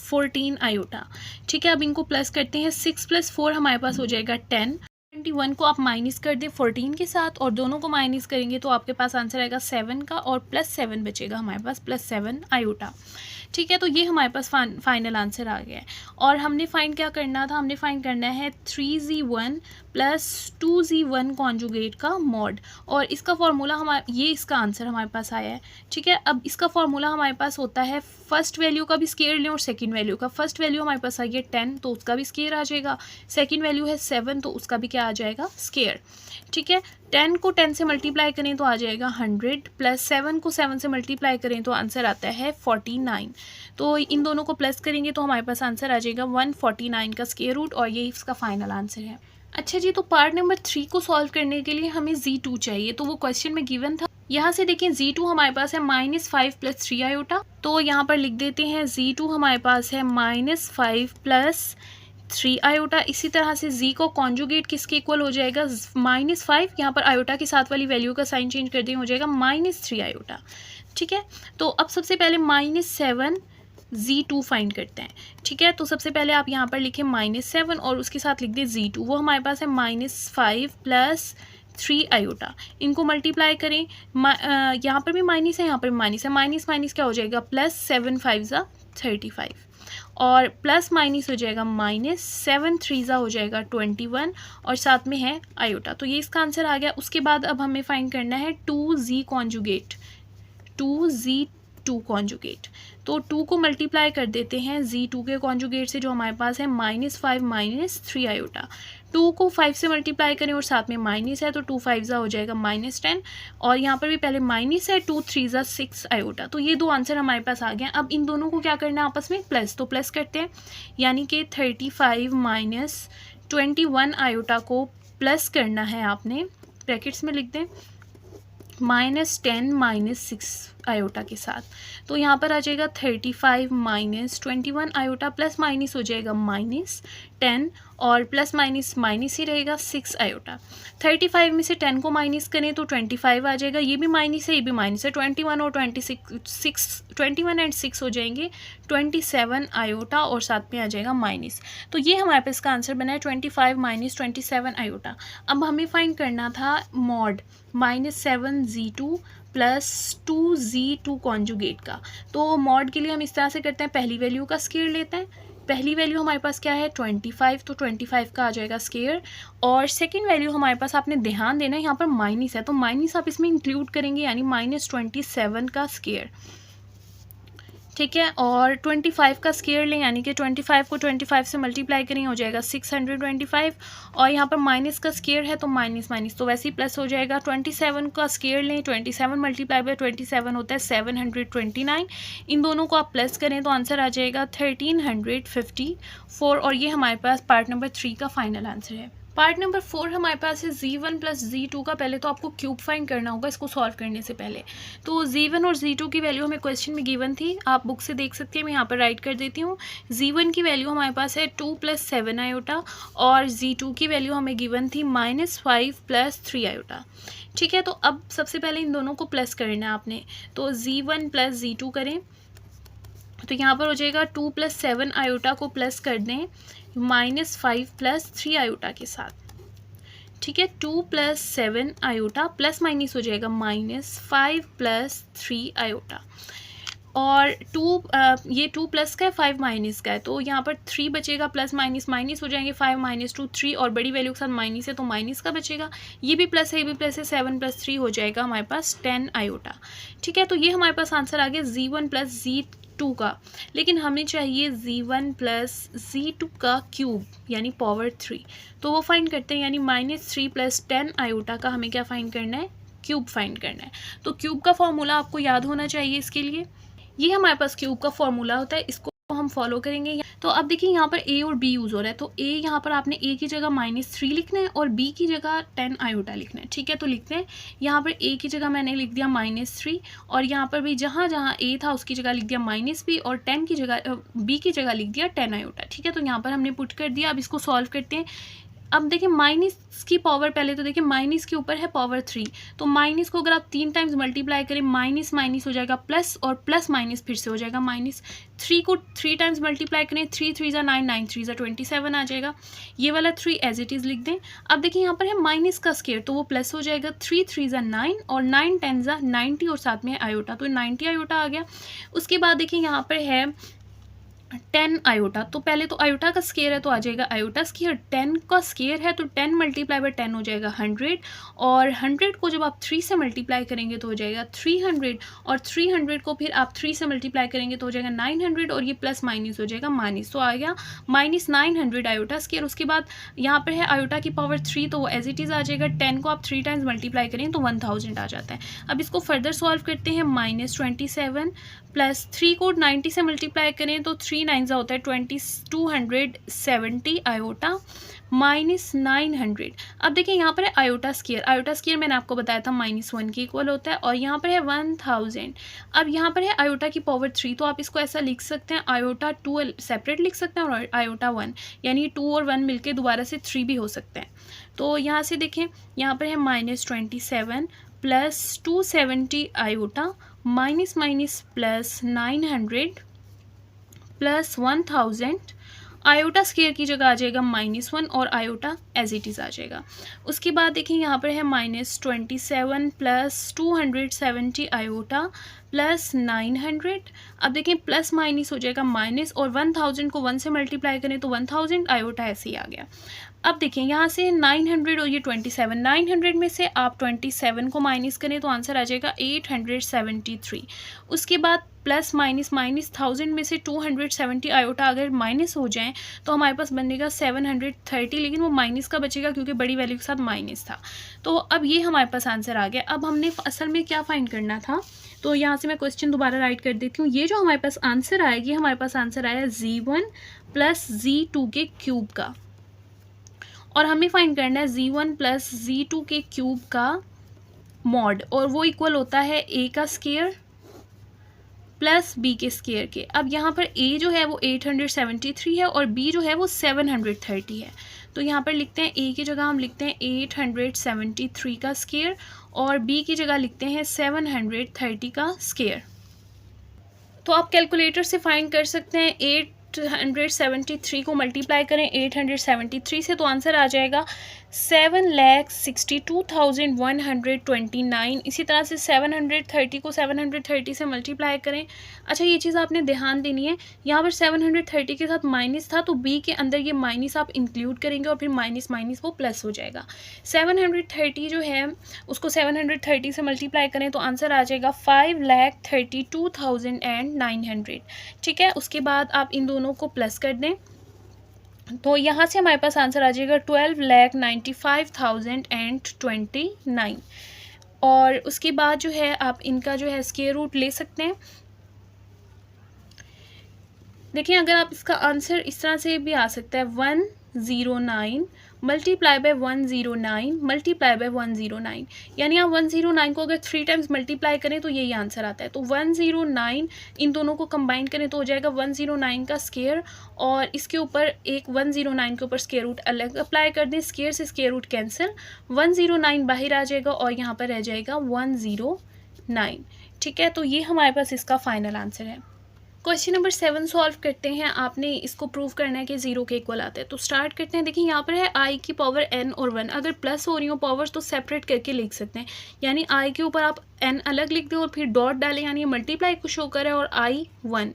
14 आयोटा। ठीक है, अब इनको प्लस करते हैं, 6 + 4 हमारे पास हो जाएगा 10, 21 को आप माइनस कर दें 14 के साथ और दोनों को माइनस करेंगे तो आपके पास आंसर आएगा 7 का, और +7 बचेगा हमारे पास, +7 आयोटा। ठीक है, तो ये हमारे पास फाइनल आंसर आ गया है। और हमने फाइंड क्या करना था, हमने फाइंड करना है 3z1 + 2z1 कॉन्जुगेट का मॉड, और इसका फॉर्मूला ये इसका आंसर हमारे पास आया है। ठीक है, अब इसका फॉर्मूला हमारे पास होता है, फर्स्ट वैल्यू का भी स्क्वायर लें और सेकंड वैल्यू का। फर्स्ट वैल्यू हमारे पास आई है 10, तो उसका भी स्क्वायर आ जाएगा। सेकंड वैल्यू है 7, तो उसका भी क्या आ जाएगा, स्क्वायर। ठीक है, 10 को 10 से मल्टीप्लाई करें तो आ जाएगा 100, प्लस 7 को 7 से मल्टीप्लाई करें तो आंसर आता है 49। तो इन दोनों को प्लस करेंगे तो हमारे पास आंसर आ जाएगा 149 का स्क्वायर रूट, और ये इसका फाइनल आंसर है। अच्छा जी, तो पार्ट नंबर 3 को सॉल्व करने के लिए हमें z2 चाहिए, तो वो क्वेश्चन में गिवन था। यहाँ से देखें z2 हमारे पास है -5 + 3 आयोटा, तो यहाँ पर लिख देते हैं z2 हमारे पास है -5 + 3 आयोटा। इसी तरह से z को कॉन्जुगेट किसके इक्वल हो जाएगा, -5, यहाँ पर आयोटा के साथ वाली वैल्यू का साइन चेंज कर दें, हो जाएगा -3 आयोटा। ठीक है, तो अब सबसे पहले -7 z2 फाइंड करते हैं। ठीक है, तो सबसे पहले आप यहाँ पर लिखें -7 और उसके साथ लिख दें z2, वो हमारे पास है -5 + 3 आयोटा। इनको मल्टीप्लाई करें, यहाँ पर भी माइनस है, यहाँ पर भी माइनस है, माइनस माइनस क्या हो जाएगा, +7 5 35, और प्लस माइनस हो जाएगा -7 3 हो जाएगा 21, और साथ में है आयोटा। तो ये इसका आंसर आ गया। उसके बाद अब हमें फाइंड करना है 2z कॉन्जुगेट, 2z2 कॉन्जुगेट। तो 2 को मल्टीप्लाई कर देते हैं z2 के कॉन्जुगेट से, जो हमारे पास है -5 - 3 आयोटा। 2 को 5 से मल्टीप्लाई करें और साथ में माइनस है, तो 2 5 हो जाएगा -10, और यहाँ पर भी पहले माइनस है, 2 3 6 आयोटा। तो ये दो आंसर हमारे पास आ गए। अब इन दोनों को क्या करना है आपस में, प्लस, तो प्लस करते हैं, यानी कि 35 - 21 आयोटा को प्लस करना है आपने, ब्रैकेट्स में लिख दें, -10 - 6 आयोटा के साथ। तो यहाँ पर आ जाएगा 35 - 21 आयोटा, प्लस माइनस हो जाएगा -10, और प्लस माइनस माइनस ही रहेगा 6 आयोटा। 35 में से 10 को माइनस करें तो 25 आ जाएगा, ये भी माइनस है, ये भी माइनस है, 21 और 21 एंड 6 हो जाएंगे 27 आयोटा, और साथ में आ जाएगा माइनस। तो ये हमारे पास इसका आंसर बना है 25 - 27 आयोटा। अब हमें फाइंड करना था मॉड -7z2 + 2z2 कॉन्जुगेट का। तो मॉड के लिए हम इस तरह से करते हैं, पहली वैल्यू का स्क्वायर लेते हैं, पहली वैल्यू हमारे पास क्या है 25, तो 25 का आ जाएगा स्केयर। और सेकंड वैल्यू हमारे पास, आपने ध्यान देना है यहाँ पर माइनस है, तो माइनस आप इसमें इंक्लूड करेंगे, यानी -27 का स्केयर, ठीक है। और 25 का स्केयर लें, यानी कि 25 को 25 से मल्टीप्लाई करें, हो जाएगा 625। और यहाँ पर माइनस का स्केयर है तो माइनस माइनस तो वैसे ही प्लस हो जाएगा। 27 का स्केयर लें, 27 मल्टीप्लाई बाय 27 होता है 729। इन दोनों को आप प्लस करें तो आंसर आ जाएगा 1354। और ये हमारे पास पार्ट नंबर 3 का फाइनल आंसर है। पार्ट नंबर 4 हमारे पास है Z1 प्लस Z2 का। पहले तो आपको क्यूब फाइंड करना होगा इसको सॉल्व करने से पहले। तो Z1 और Z2 की वैल्यू हमें क्वेश्चन में गिवन थी, आप बुक से देख सकते हैं, मैं यहाँ पर राइट कर देती हूँ। Z1 की वैल्यू हमारे पास है 2 + 7 आयोटा, और Z2 की वैल्यू हमें गिवन थी -5 + 3 आयोटा, ठीक है। तो अब सबसे पहले इन दोनों को प्लस करना है आपने, तो Z1 + Z2 करें, तो यहाँ पर हो जाएगा 2 + 7 आयोटा को प्लस कर दें -5 + 3 आयोटा के साथ, ठीक है। 2 + 7 आयोटा प्लस माइनस हो जाएगा -5 + 3 आयोटा। और ये 2 प्लस का है, 5 माइनस का है, तो यहाँ पर 3 बचेगा, प्लस माइनस माइनस हो जाएंगे, 5 - 2 3, और बड़ी वैल्यू के साथ माइनस है तो माइनस का बचेगा। ये भी प्लस है, ये भी प्लस है, 7 + 3 हो जाएगा हमारे पास 10 आयोटा, ठीक है। तो ये हमारे पास आंसर आ गया Z1 + Z2 का। लेकिन हमें चाहिए Z1 + Z2 का क्यूब, यानी पावर 3, तो वो फाइंड करते हैं, यानी -3 + 10 आयोटा का हमें क्या फाइंड करना है, क्यूब फाइंड करना है। तो क्यूब का फॉर्मूला आपको याद होना चाहिए इसके लिए, ये हमारे पास क्यूब का फॉर्मूला होता है, इसको हम फॉलो करेंगे। तो अब देखिए यहाँ पर ए और बी यूज़ हो रहा है, तो ए यहाँ पर आपने ए की जगह -3 लिखना है और बी की जगह 10 आयोटा लिखना है, ठीक है। तो लिखते हैं, यहाँ पर ए की जगह मैंने लिख दिया -3, और यहाँ पर भी जहाँ जहाँ ए था उसकी जगह लिख दिया -b, और 10 की जगह बी की जगह लिख दिया 10 आयोटा, ठीक है। तो यहाँ पर हमने पुट कर दिया। अब इसको सॉल्व करते हैं। अब देखिए माइनस की पावर, पहले तो देखिए माइनस के ऊपर है पावर 3, तो माइनस को अगर आप 3 टाइम्स मल्टीप्लाई करें, माइनस माइनस हो जाएगा प्लस, और प्लस माइनस फिर से हो जाएगा माइनस। 3 को 3 टाइम्स मल्टीप्लाई करें, 3 3 = 9, 9 3 = 27 आ जाएगा। ये वाला 3 एज इट इज़ लिख दें। अब देखिए यहाँ पर है माइनस का स्केयर, तो वो प्लस हो जाएगा, 3 3 = 9, और 9 10 = 90, और साथ में आयोटा, तो 90 आयोटा आ गया। उसके बाद देखिए यहाँ पर है 10 आयोटा, तो पहले तो आयोटा का स्केयर है तो आ जाएगा आयोटा स्केयर, 10 का स्केयर है तो 10 × 10 हो जाएगा 100, और 100 को जब आप 3 से मल्टीप्लाई करेंगे तो हो जाएगा 300, और 300 को फिर आप 3 से मल्टीप्लाई करेंगे तो हो जाएगा 900, और ये प्लस माइनस हो जाएगा माइनस, तो आ गया -900 आयोटा स्केयर। उसके बाद यहाँ पर है आयोटा की पावर 3, तो वो एज इट इज़ आ जाएगा। 10 को आप 3 टाइम्स मल्टीप्लाई करें तो 1000 आ जाता है। अब इसको फर्दर सॉल्व करते हैं। -27 + 3 को 90 से मल्टीप्लाई करें तो 3 9 होता है 270 आयोटा -900। अब देखिए यहाँ पर है आयोटा स्केयर, आयोटा स्केयर मैंने आपको बताया था -1 के इक्वल होता है, और यहाँ पर है 1000। अब यहाँ पर है आयोटा की पावर 3, तो आप इसको ऐसा लिख सकते हैं, आयोटा 2 सेपरेट लिख सकते हैं और आयोटा 1, यानी 2 और 1 मिलके दोबारा से 3 भी हो सकते हैं। तो यहाँ से देखें, यहाँ पर है -27 + 270 iota minus plus 900 plus 1000, iota square की जगह आ जाएगा -1, और आयोटा एज इट इज़ आ जाएगा। उसके बाद देखिए यहाँ पर है -27 + 270 आयोटा प्लस 900। अब देखिए प्लस माइनस हो जाएगा माइनस, और 1000 को 1 से मल्टीप्लाई करें तो 1000, आयोटा ऐसे ही आ गया। अब देखिए यहाँ से 900 और ये 27, 900 में से आप 27 को माइनस करें तो आंसर आ जाएगा 873। उसके बाद प्लस माइनस 1000 में से 270 आयोटा अगर माइनस हो जाएं तो हमारे पास बनेगा 730, लेकिन वो माइनस का बचेगा क्योंकि बड़ी वैल्यू के साथ माइनस था। तो अब ये हमारे पास आंसर आ गया। अब हमने असल में क्या फाइंड करना था, तो यहाँ से मैं क्वेश्चन दोबारा राइट कर देती हूँ। ये जो हमारे पास आंसर आएगी, हमारे पास आंसर आया Z1 + Z2 के क्यूब का, और हमें फाइंड करना है Z1 + Z2 के क्यूब का मॉड, और वो इक्वल होता है A का स्केयर प्लस B के स्केयर के। अब यहाँ पर A जो है वो 873 है और B जो है वो 730 है, तो यहाँ पर लिखते हैं A की जगह हम लिखते हैं 873 का स्केयर, और B की जगह लिखते हैं 730 का स्केयर। तो आप कैलकुलेटर से फाइंड कर सकते हैं 873 को मल्टीप्लाई करें 873 से तो आंसर आ जाएगा 7,62,129। इसी तरह से 730 को 730 से मल्टीप्लाई करें। अच्छा, ये चीज़ आपने ध्यान देनी है, यहाँ पर 730 के साथ माइनस था तो बी के अंदर ये माइनस आप इंक्लूड करेंगे और फिर माइनस माइनस वो प्लस हो जाएगा। 730 जो है उसको 730 से मल्टीप्लाई करें तो आंसर आ जाएगा 5,32,900। ठीक है, उसके बाद आप इन दोनों को प्लस कर दें तो यहाँ से हमारे पास आंसर आ जाएगा 12,95,029। और उसके बाद जो है आप इनका जो है स्क्वायर रूट ले सकते हैं। देखिए, अगर आप इसका आंसर इस तरह से भी आ सकता है 109 मल्टीप्लाई बाय 109 मल्टीप्लाई बाय 109, यानी आप 109 को अगर 3 टाइम्स मल्टीप्लाई करें तो यही आंसर आता है। तो 109 इन दोनों को कंबाइन करें तो हो जाएगा 109 का स्क्वायर और इसके ऊपर एक 109 के ऊपर स्क्वायर रूट अलग अप्लाई कर दें, स्क्वायर से स्क्वायर रूट कैंसिल, 109 बाहर आ जाएगा और यहाँ पर रह जाएगा 109। ठीक है, तो ये हमारे पास इसका फाइनल आंसर है। क्वेश्चन नंबर 7 सॉल्व करते हैं। आपने इसको प्रूव करना है कि 0 के इक्वल आता है। तो स्टार्ट करते हैं। देखिए, यहाँ पर है i की पावर n और 1। अगर प्लस हो रही हो पावर्स तो सेपरेट करके लिख सकते हैं, यानी i के ऊपर आप n अलग लिख दें और फिर डॉट डालें, यानी मल्टीप्लाई को शो करे और i 1।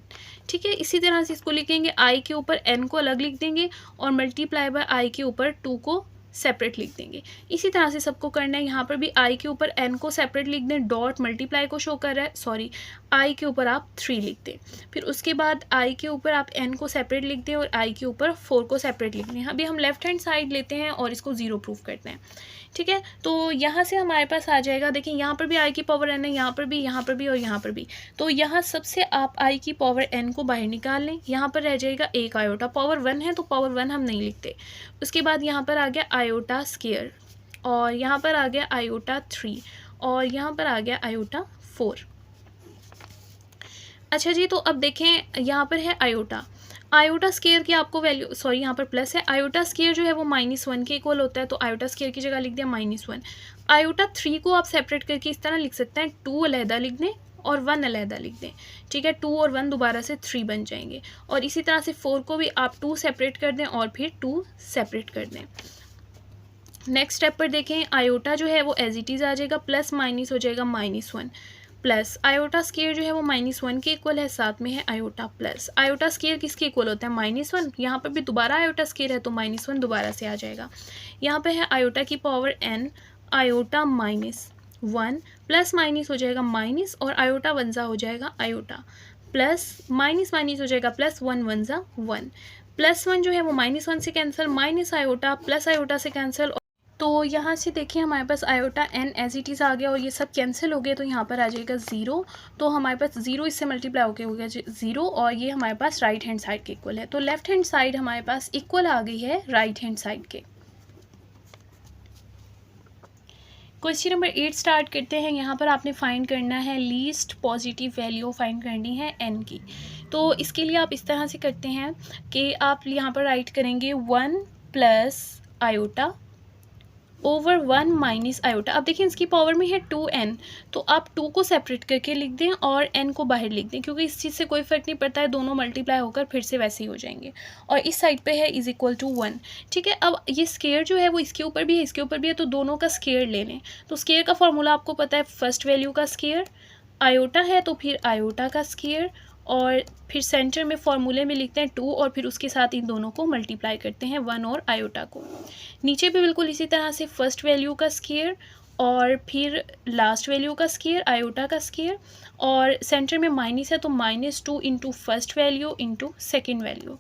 ठीक है, इसी तरह से इसको लिखेंगे, i के ऊपर n को अलग लिख देंगे और मल्टीप्लाई बाय i के ऊपर 2 को सेपरेट लिख देंगे। इसी तरह से सबको करना है। यहाँ पर भी i के ऊपर n को सेपरेट लिख दें, डॉट मल्टीप्लाई को शो कर रहा है, सॉरी i के ऊपर आप 3 लिख दें। फिर उसके बाद i के ऊपर आप n को सेपरेट लिख दें और i के ऊपर 4 को सेपरेट लिख दें। अभी हम लेफ्ट हैंड साइड लेते हैं और इसको 0 प्रूफ करते हैं। ठीक है, तो यहाँ से हमारे पास आ जाएगा, देखिए यहाँ पर भी i की पावर n है, यहाँ पर भी और यहाँ पर भी। तो यहाँ सबसे आप i की पावर n को बाहर निकाल लें, यहाँ पर रह जाएगा एक आयोटा। पावर 1 है तो पावर 1 हम नहीं लिखते। उसके बाद यहाँ पर आ गया आयोटा स्क्वायर और यहाँ पर आ गया आयोटा 3 और यहाँ पर आ गया आयोटा 4। अच्छा जी, तो अब देखें यहाँ पर है आयोटा स्क्वायर की आपको वैल्यू, सॉरी यहाँ पर प्लस है। आयोटा स्क्वायर जो है वो -1 के इक्वल होता है, तो आयोटा स्क्वायर की जगह लिख दिया -1। आयोटा 3 को आप सेपरेट करके इस तरह लिख सकते हैं, 2 अलहदा लिख दें और 1 अलहदा लिख दें। ठीक है, 2 और 1 दोबारा से 3 बन जाएंगे। और इसी तरह से 4 को भी आप 2 सेपरेट कर दें और फिर 2 सेपरेट कर दें। नेक्स्ट स्टेप पर देखें, आयोटा जो है वो एज इट इज़ आ जाएगा, प्लस माइनस हो जाएगा -1 प्लस आयोटा स्क्वायर जो है वो -1 के इक्वल है, साथ में है आयोटा प्लस। आयोटा स्क्वायर किसके इक्वल होता है? -1। यहाँ पर भी दोबारा आयोटा स्क्वायर है तो -1 दोबारा से आ जाएगा। यहाँ पे है आयोटा की power n, iota -1 plus minus हो जाएगा माइनस और आयोटा 1 ज़ा हो जाएगा आयोटा, प्लस माइनस माइनस हो जाएगा प्लस, 1 1 ज़ा 1, +1 जो है वो -1 से cancel, minus iota plus iota से कैंसिल। तो यहाँ से देखिए हमारे पास iota n as it is आ गया और ये सब कैंसिल हो गए, तो यहाँ पर आ जाएगा 0। तो हमारे पास 0 इससे मल्टीप्लाई होकर हो गया 0 और ये हमारे पास राइट हैंड साइड के इक्वल है। तो लेफ्ट हैंड साइड हमारे पास इक्वल आ गई है राइट हैंड साइड के। क्वेश्चन नंबर 8 स्टार्ट करते हैं। यहाँ पर आपने फाइंड करना है लीस्ट पॉजिटिव वैल्यू फाइंड करनी है n की। तो इसके लिए आप इस तरह से करते हैं कि आप यहाँ पर राइट करेंगे 1 plus iota over 1 minus iota. अब देखिए इसकी पावर में है 2n, तो आप 2 को सेपरेट करके लिख दें और n को बाहर लिख दें, क्योंकि इस चीज़ से कोई फ़र्क नहीं पड़ता है, दोनों मल्टीप्लाई होकर फिर से वैसे ही हो जाएंगे। और इस साइड पे है इज़ इक्वल टू 1। ठीक है, अब ये स्क्वायर जो है वो इसके ऊपर भी है इसके ऊपर भी है, तो दोनों का स्क्वायर ले लें। तो स्क्वायर का फॉर्मूला आपको पता है, फर्स्ट वैल्यू का स्क्वायर, आयोटा है तो फिर आयोटा का स्क्वायर, और फिर सेंटर में फॉर्मूले में लिखते हैं 2 और फिर उसके साथ इन दोनों को मल्टीप्लाई करते हैं 1 और आयोटा को। नीचे भी बिल्कुल इसी तरह से फर्स्ट वैल्यू का स्क्वायर और फिर लास्ट वैल्यू का स्क्वायर, आयोटा का स्क्वायर, और सेंटर में माइनस है तो -2 into first value into second value.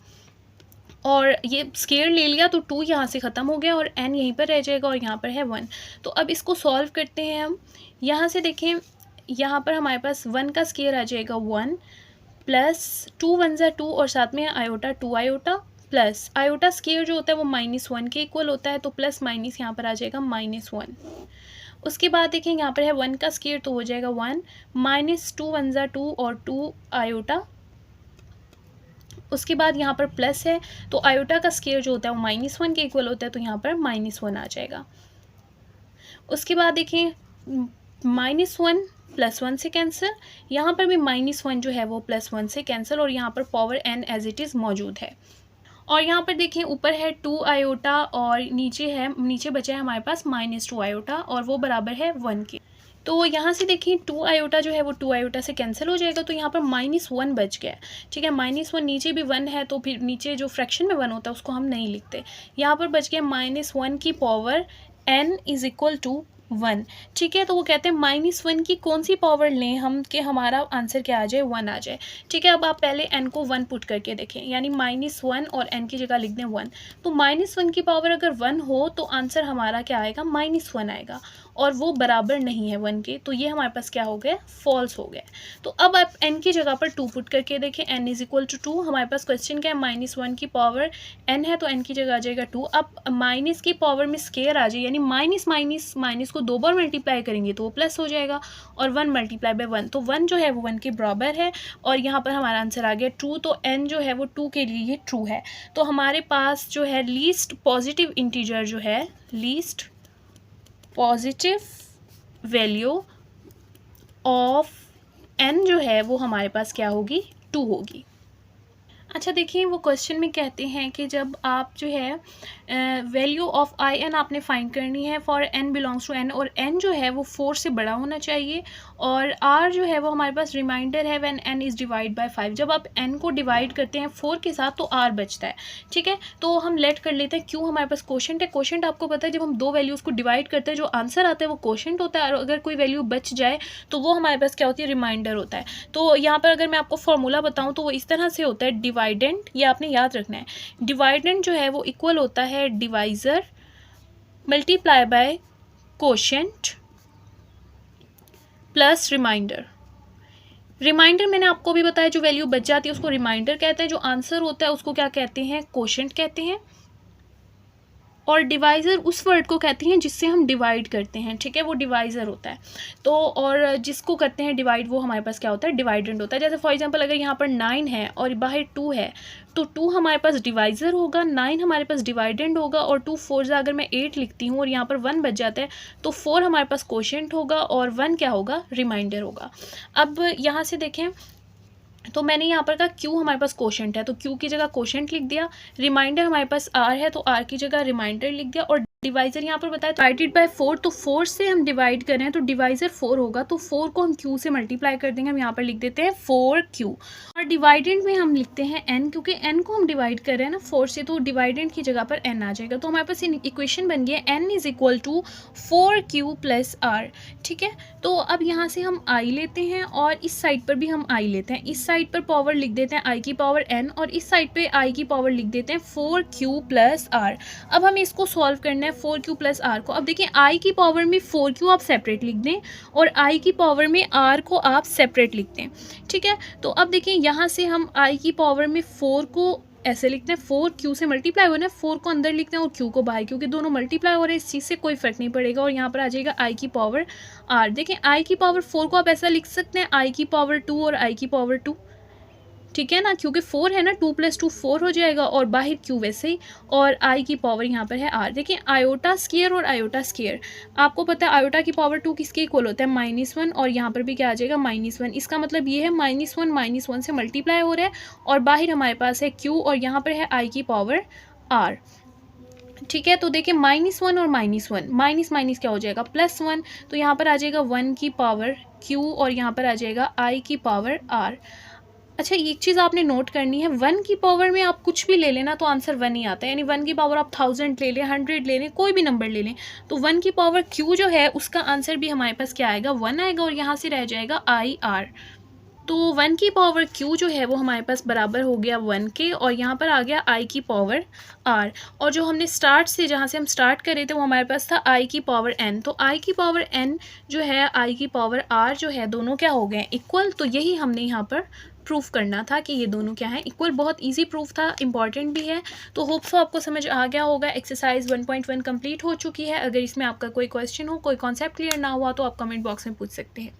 और ये स्क्वायर ले लिया तो 2 यहाँ से ख़त्म हो गया और n यहीं पर रह जाएगा और यहाँ पर है 1। तो अब इसको सॉल्व करते हैं हम। यहाँ से देखें, यहाँ पर हमारे पास 1 का स्क्वायर आ जाएगा 1 प्लस 2 1 ज़ा 2 और साथ में iota 2 iota, plus iota square जो होता है वो -1 के इक्वल होता है, तो प्लस माइनस यहाँ पर आ जाएगा -1। उसके बाद देखें यहाँ पर है 1 का स्क्वायर तो हो जाएगा 1 माइनस 2 1 ज़ा 2 और 2 आयोटा। उसके बाद यहाँ पर प्लस है तो आयोटा का स्क्वायर जो होता है वो -1 के इक्वल होता है, तो यहाँ पर -1 आ जाएगा। उसके बाद देखें -1 +1 से कैंसिल, यहाँ पर भी -1 जो है वो +1 से कैंसिल, और यहाँ पर power n as it is मौजूद है। और यहाँ पर देखिए ऊपर है 2 आयोटा और नीचे बचा है हमारे पास -2 आयोटा, और वो बराबर है 1 के। तो यहाँ से देखिए 2 आयोटा जो है वो 2 आयोटा से कैंसिल हो जाएगा, तो यहाँ पर -1 बच गया है। ठीक है, -1 नीचे भी 1 है, तो फिर नीचे जो फ्रैक्शन में 1 होता है उसको हम नहीं लिखते। यहाँ पर बच गया -1 की power n is equal to 1। ठीक है, तो वो कहते हैं -1 की कौन सी पावर लें हम कि हमारा आंसर क्या आ जाए, 1 आ जाए। ठीक है, अब आप पहले n को 1 पुट करके देखें, यानी -1 और n की जगह लिख दें 1। तो -1 की पावर अगर 1 हो तो आंसर हमारा क्या आएगा, -1 आएगा, और वो बराबर नहीं है 1 के, तो ये हमारे पास क्या हो गया, फॉल्स हो गया। तो अब आप n की जगह पर 2 पुट करके देखें, n इज़ इक्वल टू 2। हमारे पास क्वेश्चन क्या है, -1 की पावर n है, तो n की जगह आ जाएगा 2। अब माइनस की पावर में स्केयर आ जाए, यानी माइनस माइनस माइनस को 2 बार मल्टीप्लाई करेंगे तो वो प्लस हो जाएगा, और 1 मल्टीप्लाई बाय 1, तो 1 जो है वो 1 के बराबर है, और यहाँ पर हमारा आंसर आ गया ट्रू। तो n जो है वो 2 के लिए ये ट्रू है। तो हमारे पास जो है लीस्ट पॉजिटिव इंटीजर जो है, least positive value of n जो है वो हमारे पास क्या होगी, 2 होगी। अच्छा देखिए, वो क्वेश्चन में कहते हैं कि जब आप जो है वैल्यू ऑफ आई एन आपने फाइंड करनी है for n belongs to n, और n जो है वो 4 से बड़ा होना चाहिए, और r जो है वो हमारे पास रिमाइंडर है when n is divide by 5। जब आप n को डिवाइड करते हैं 4 के साथ तो r बचता है। ठीक है, तो हम लेट कर लेते हैं क्यों, हमारे पास कोशेंट है। कोशेंट आपको पता है जब हम दो वैल्यूज़ को डिवाइड करते हैं जो आंसर आता है वो कोशेंट होता है, और अगर कोई वैल्यू बच जाए तो वो हमारे पास क्या होती है, रिमाइंडर होता है। तो यहाँ पर अगर मैं आपको फॉर्मूला बताऊँ तो वो इस तरह से होता है, डिवाइडेंट, ये आपने याद रखना है। डिवाइडेंट जो है वो इक्वल होता है divisor multiply by quotient plus remainder. Remainder मैंने आपको भी बताया, जो वैल्यू बच जाती है उसको रिमाइंडर कहते हैं, जो आंसर होता है उसको क्या कहते हैं, कोशेंट कहते हैं, और डिवाइज़र उस वर्ड को कहते हैं जिससे हम डिवाइड करते हैं। ठीक है, वो डिवाइज़र होता है। तो और जिसको करते हैं डिवाइड वो हमारे पास क्या होता है, डिवाइडेंड होता है। जैसे फॉर एग्जांपल अगर यहाँ पर 9 है और बाहर 2 है, तो 2 हमारे पास डिवाइज़र होगा, 9 हमारे पास डिवाइडेंड होगा, और 2 4 अगर मैं 8 लिखती हूँ और यहाँ पर 1 बच जाता है तो 4 हमारे पास कोशेंट होगा और 1 क्या होगा, रिमाइंडर होगा। अब यहाँ से देखें, तो मैंने यहाँ पर कहा क्यू हमारे पास कोशेंट है तो क्यू की जगह कोशेंट लिख दिया, रिमाइंडर हमारे पास आर है तो आर की जगह रिमाइंडर लिख दिया, और डिवाइज़र यहाँ पर बताया डिवाइडेड बाय 4, तो 4 से हम डिवाइड कर रहे हैं तो डिवाइज़र 4 होगा, तो 4 को हम q से मल्टीप्लाई कर देंगे। हम यहाँ पर लिख देते हैं 4q, और डिवाइडेंड में हम लिखते हैं n, क्योंकि n को हम डिवाइड कर रहे हैं ना 4 से, तो डिवाइडेंड की जगह पर n आ जाएगा। तो हमारे पास इक्वेशन बन गई है n is equal to 4q plus r। ठीक है, तो अब यहाँ से हम i लेते हैं और इस साइड पर भी हम i लेते हैं। इस साइड पर पावर लिख देते हैं i की पावर n, और इस साइड पे i की पावर लिख देते हैं 4q प्लस r। अब हमें इसको सॉल्व करना है 4q प्लस r को। अब देखिए i की पावर में 4q आप सेपरेट लिख दें और i की पावर में r को आप सेपरेट लिख दें। ठीक है, तो अब देखिए यहाँ से हम i की पावर में 4 को ऐसे लिखते हैं, 4q से मल्टीप्लाई हो रहा है, 4 को अंदर लिखते हैं और q को बाहर, क्योंकि दोनों मल्टीप्लाई हो रहे हैं, इस चीज़ से कोई फर्क नहीं पड़ेगा। और यहाँ पर आ जाएगा i की पावर r। देखिए i की पावर 4 को आप ऐसा लिख सकते हैं i की पावर 2 और i की पावर 2। ठीक है ना, क्योंकि 4 है ना, 2 + 2 4 हो जाएगा, और बाहर q वैसे ही, और i की पावर यहाँ पर है r। देखिए आयोटा स्क्वायर और आयोटा स्क्वायर, आपको पता है आयोटा की पावर 2 किसके इक्वल होता है, -1, और यहाँ पर भी क्या आ जाएगा -1। इसका मतलब ये है -1 से मल्टीप्लाई हो रहा है, और बाहर हमारे पास है q और यहाँ पर है i की पावर r। ठीक है, तो देखिए -1 और -1, माइनस माइनस क्या हो जाएगा, +1, तो यहाँ पर आ जाएगा 1 की पावर q और यहाँ पर आ जाएगा i की पावर r। अच्छा, एक चीज़ आपने नोट करनी है, 1 की पावर में आप कुछ भी ले लेना तो आंसर 1 ही आता है, यानी 1 की पावर आप 1000 ले लें, 100 ले लें, कोई भी नंबर ले लें, तो 1 की पावर q जो है उसका आंसर भी हमारे पास क्या आएगा, 1 आएगा, और यहाँ से रह जाएगा i r। तो 1 की पावर q जो है वो हमारे पास बराबर हो गया 1 के, और यहाँ पर आ गया i की पावर r। और जो हमने स्टार्ट से जहाँ से हम स्टार्ट कर रहे थे वो हमारे पास था i की पावर n, तो i की पावर n जो है i की पावर r जो है, दोनों क्या हो गए, इक्वल। तो यही हमने यहाँ पर प्रूफ करना था कि ये दोनों क्या है, इक्वल। बहुत इजी प्रूफ था, इंपॉर्टेंट भी है। तो होप सो आपको समझ आ गया होगा। एक्सरसाइज 1.1 कंप्लीट हो चुकी है। अगर इसमें आपका कोई क्वेश्चन हो, कोई कॉन्सेप्ट क्लियर ना हुआ तो आप कमेंट बॉक्स में पूछ सकते हैं।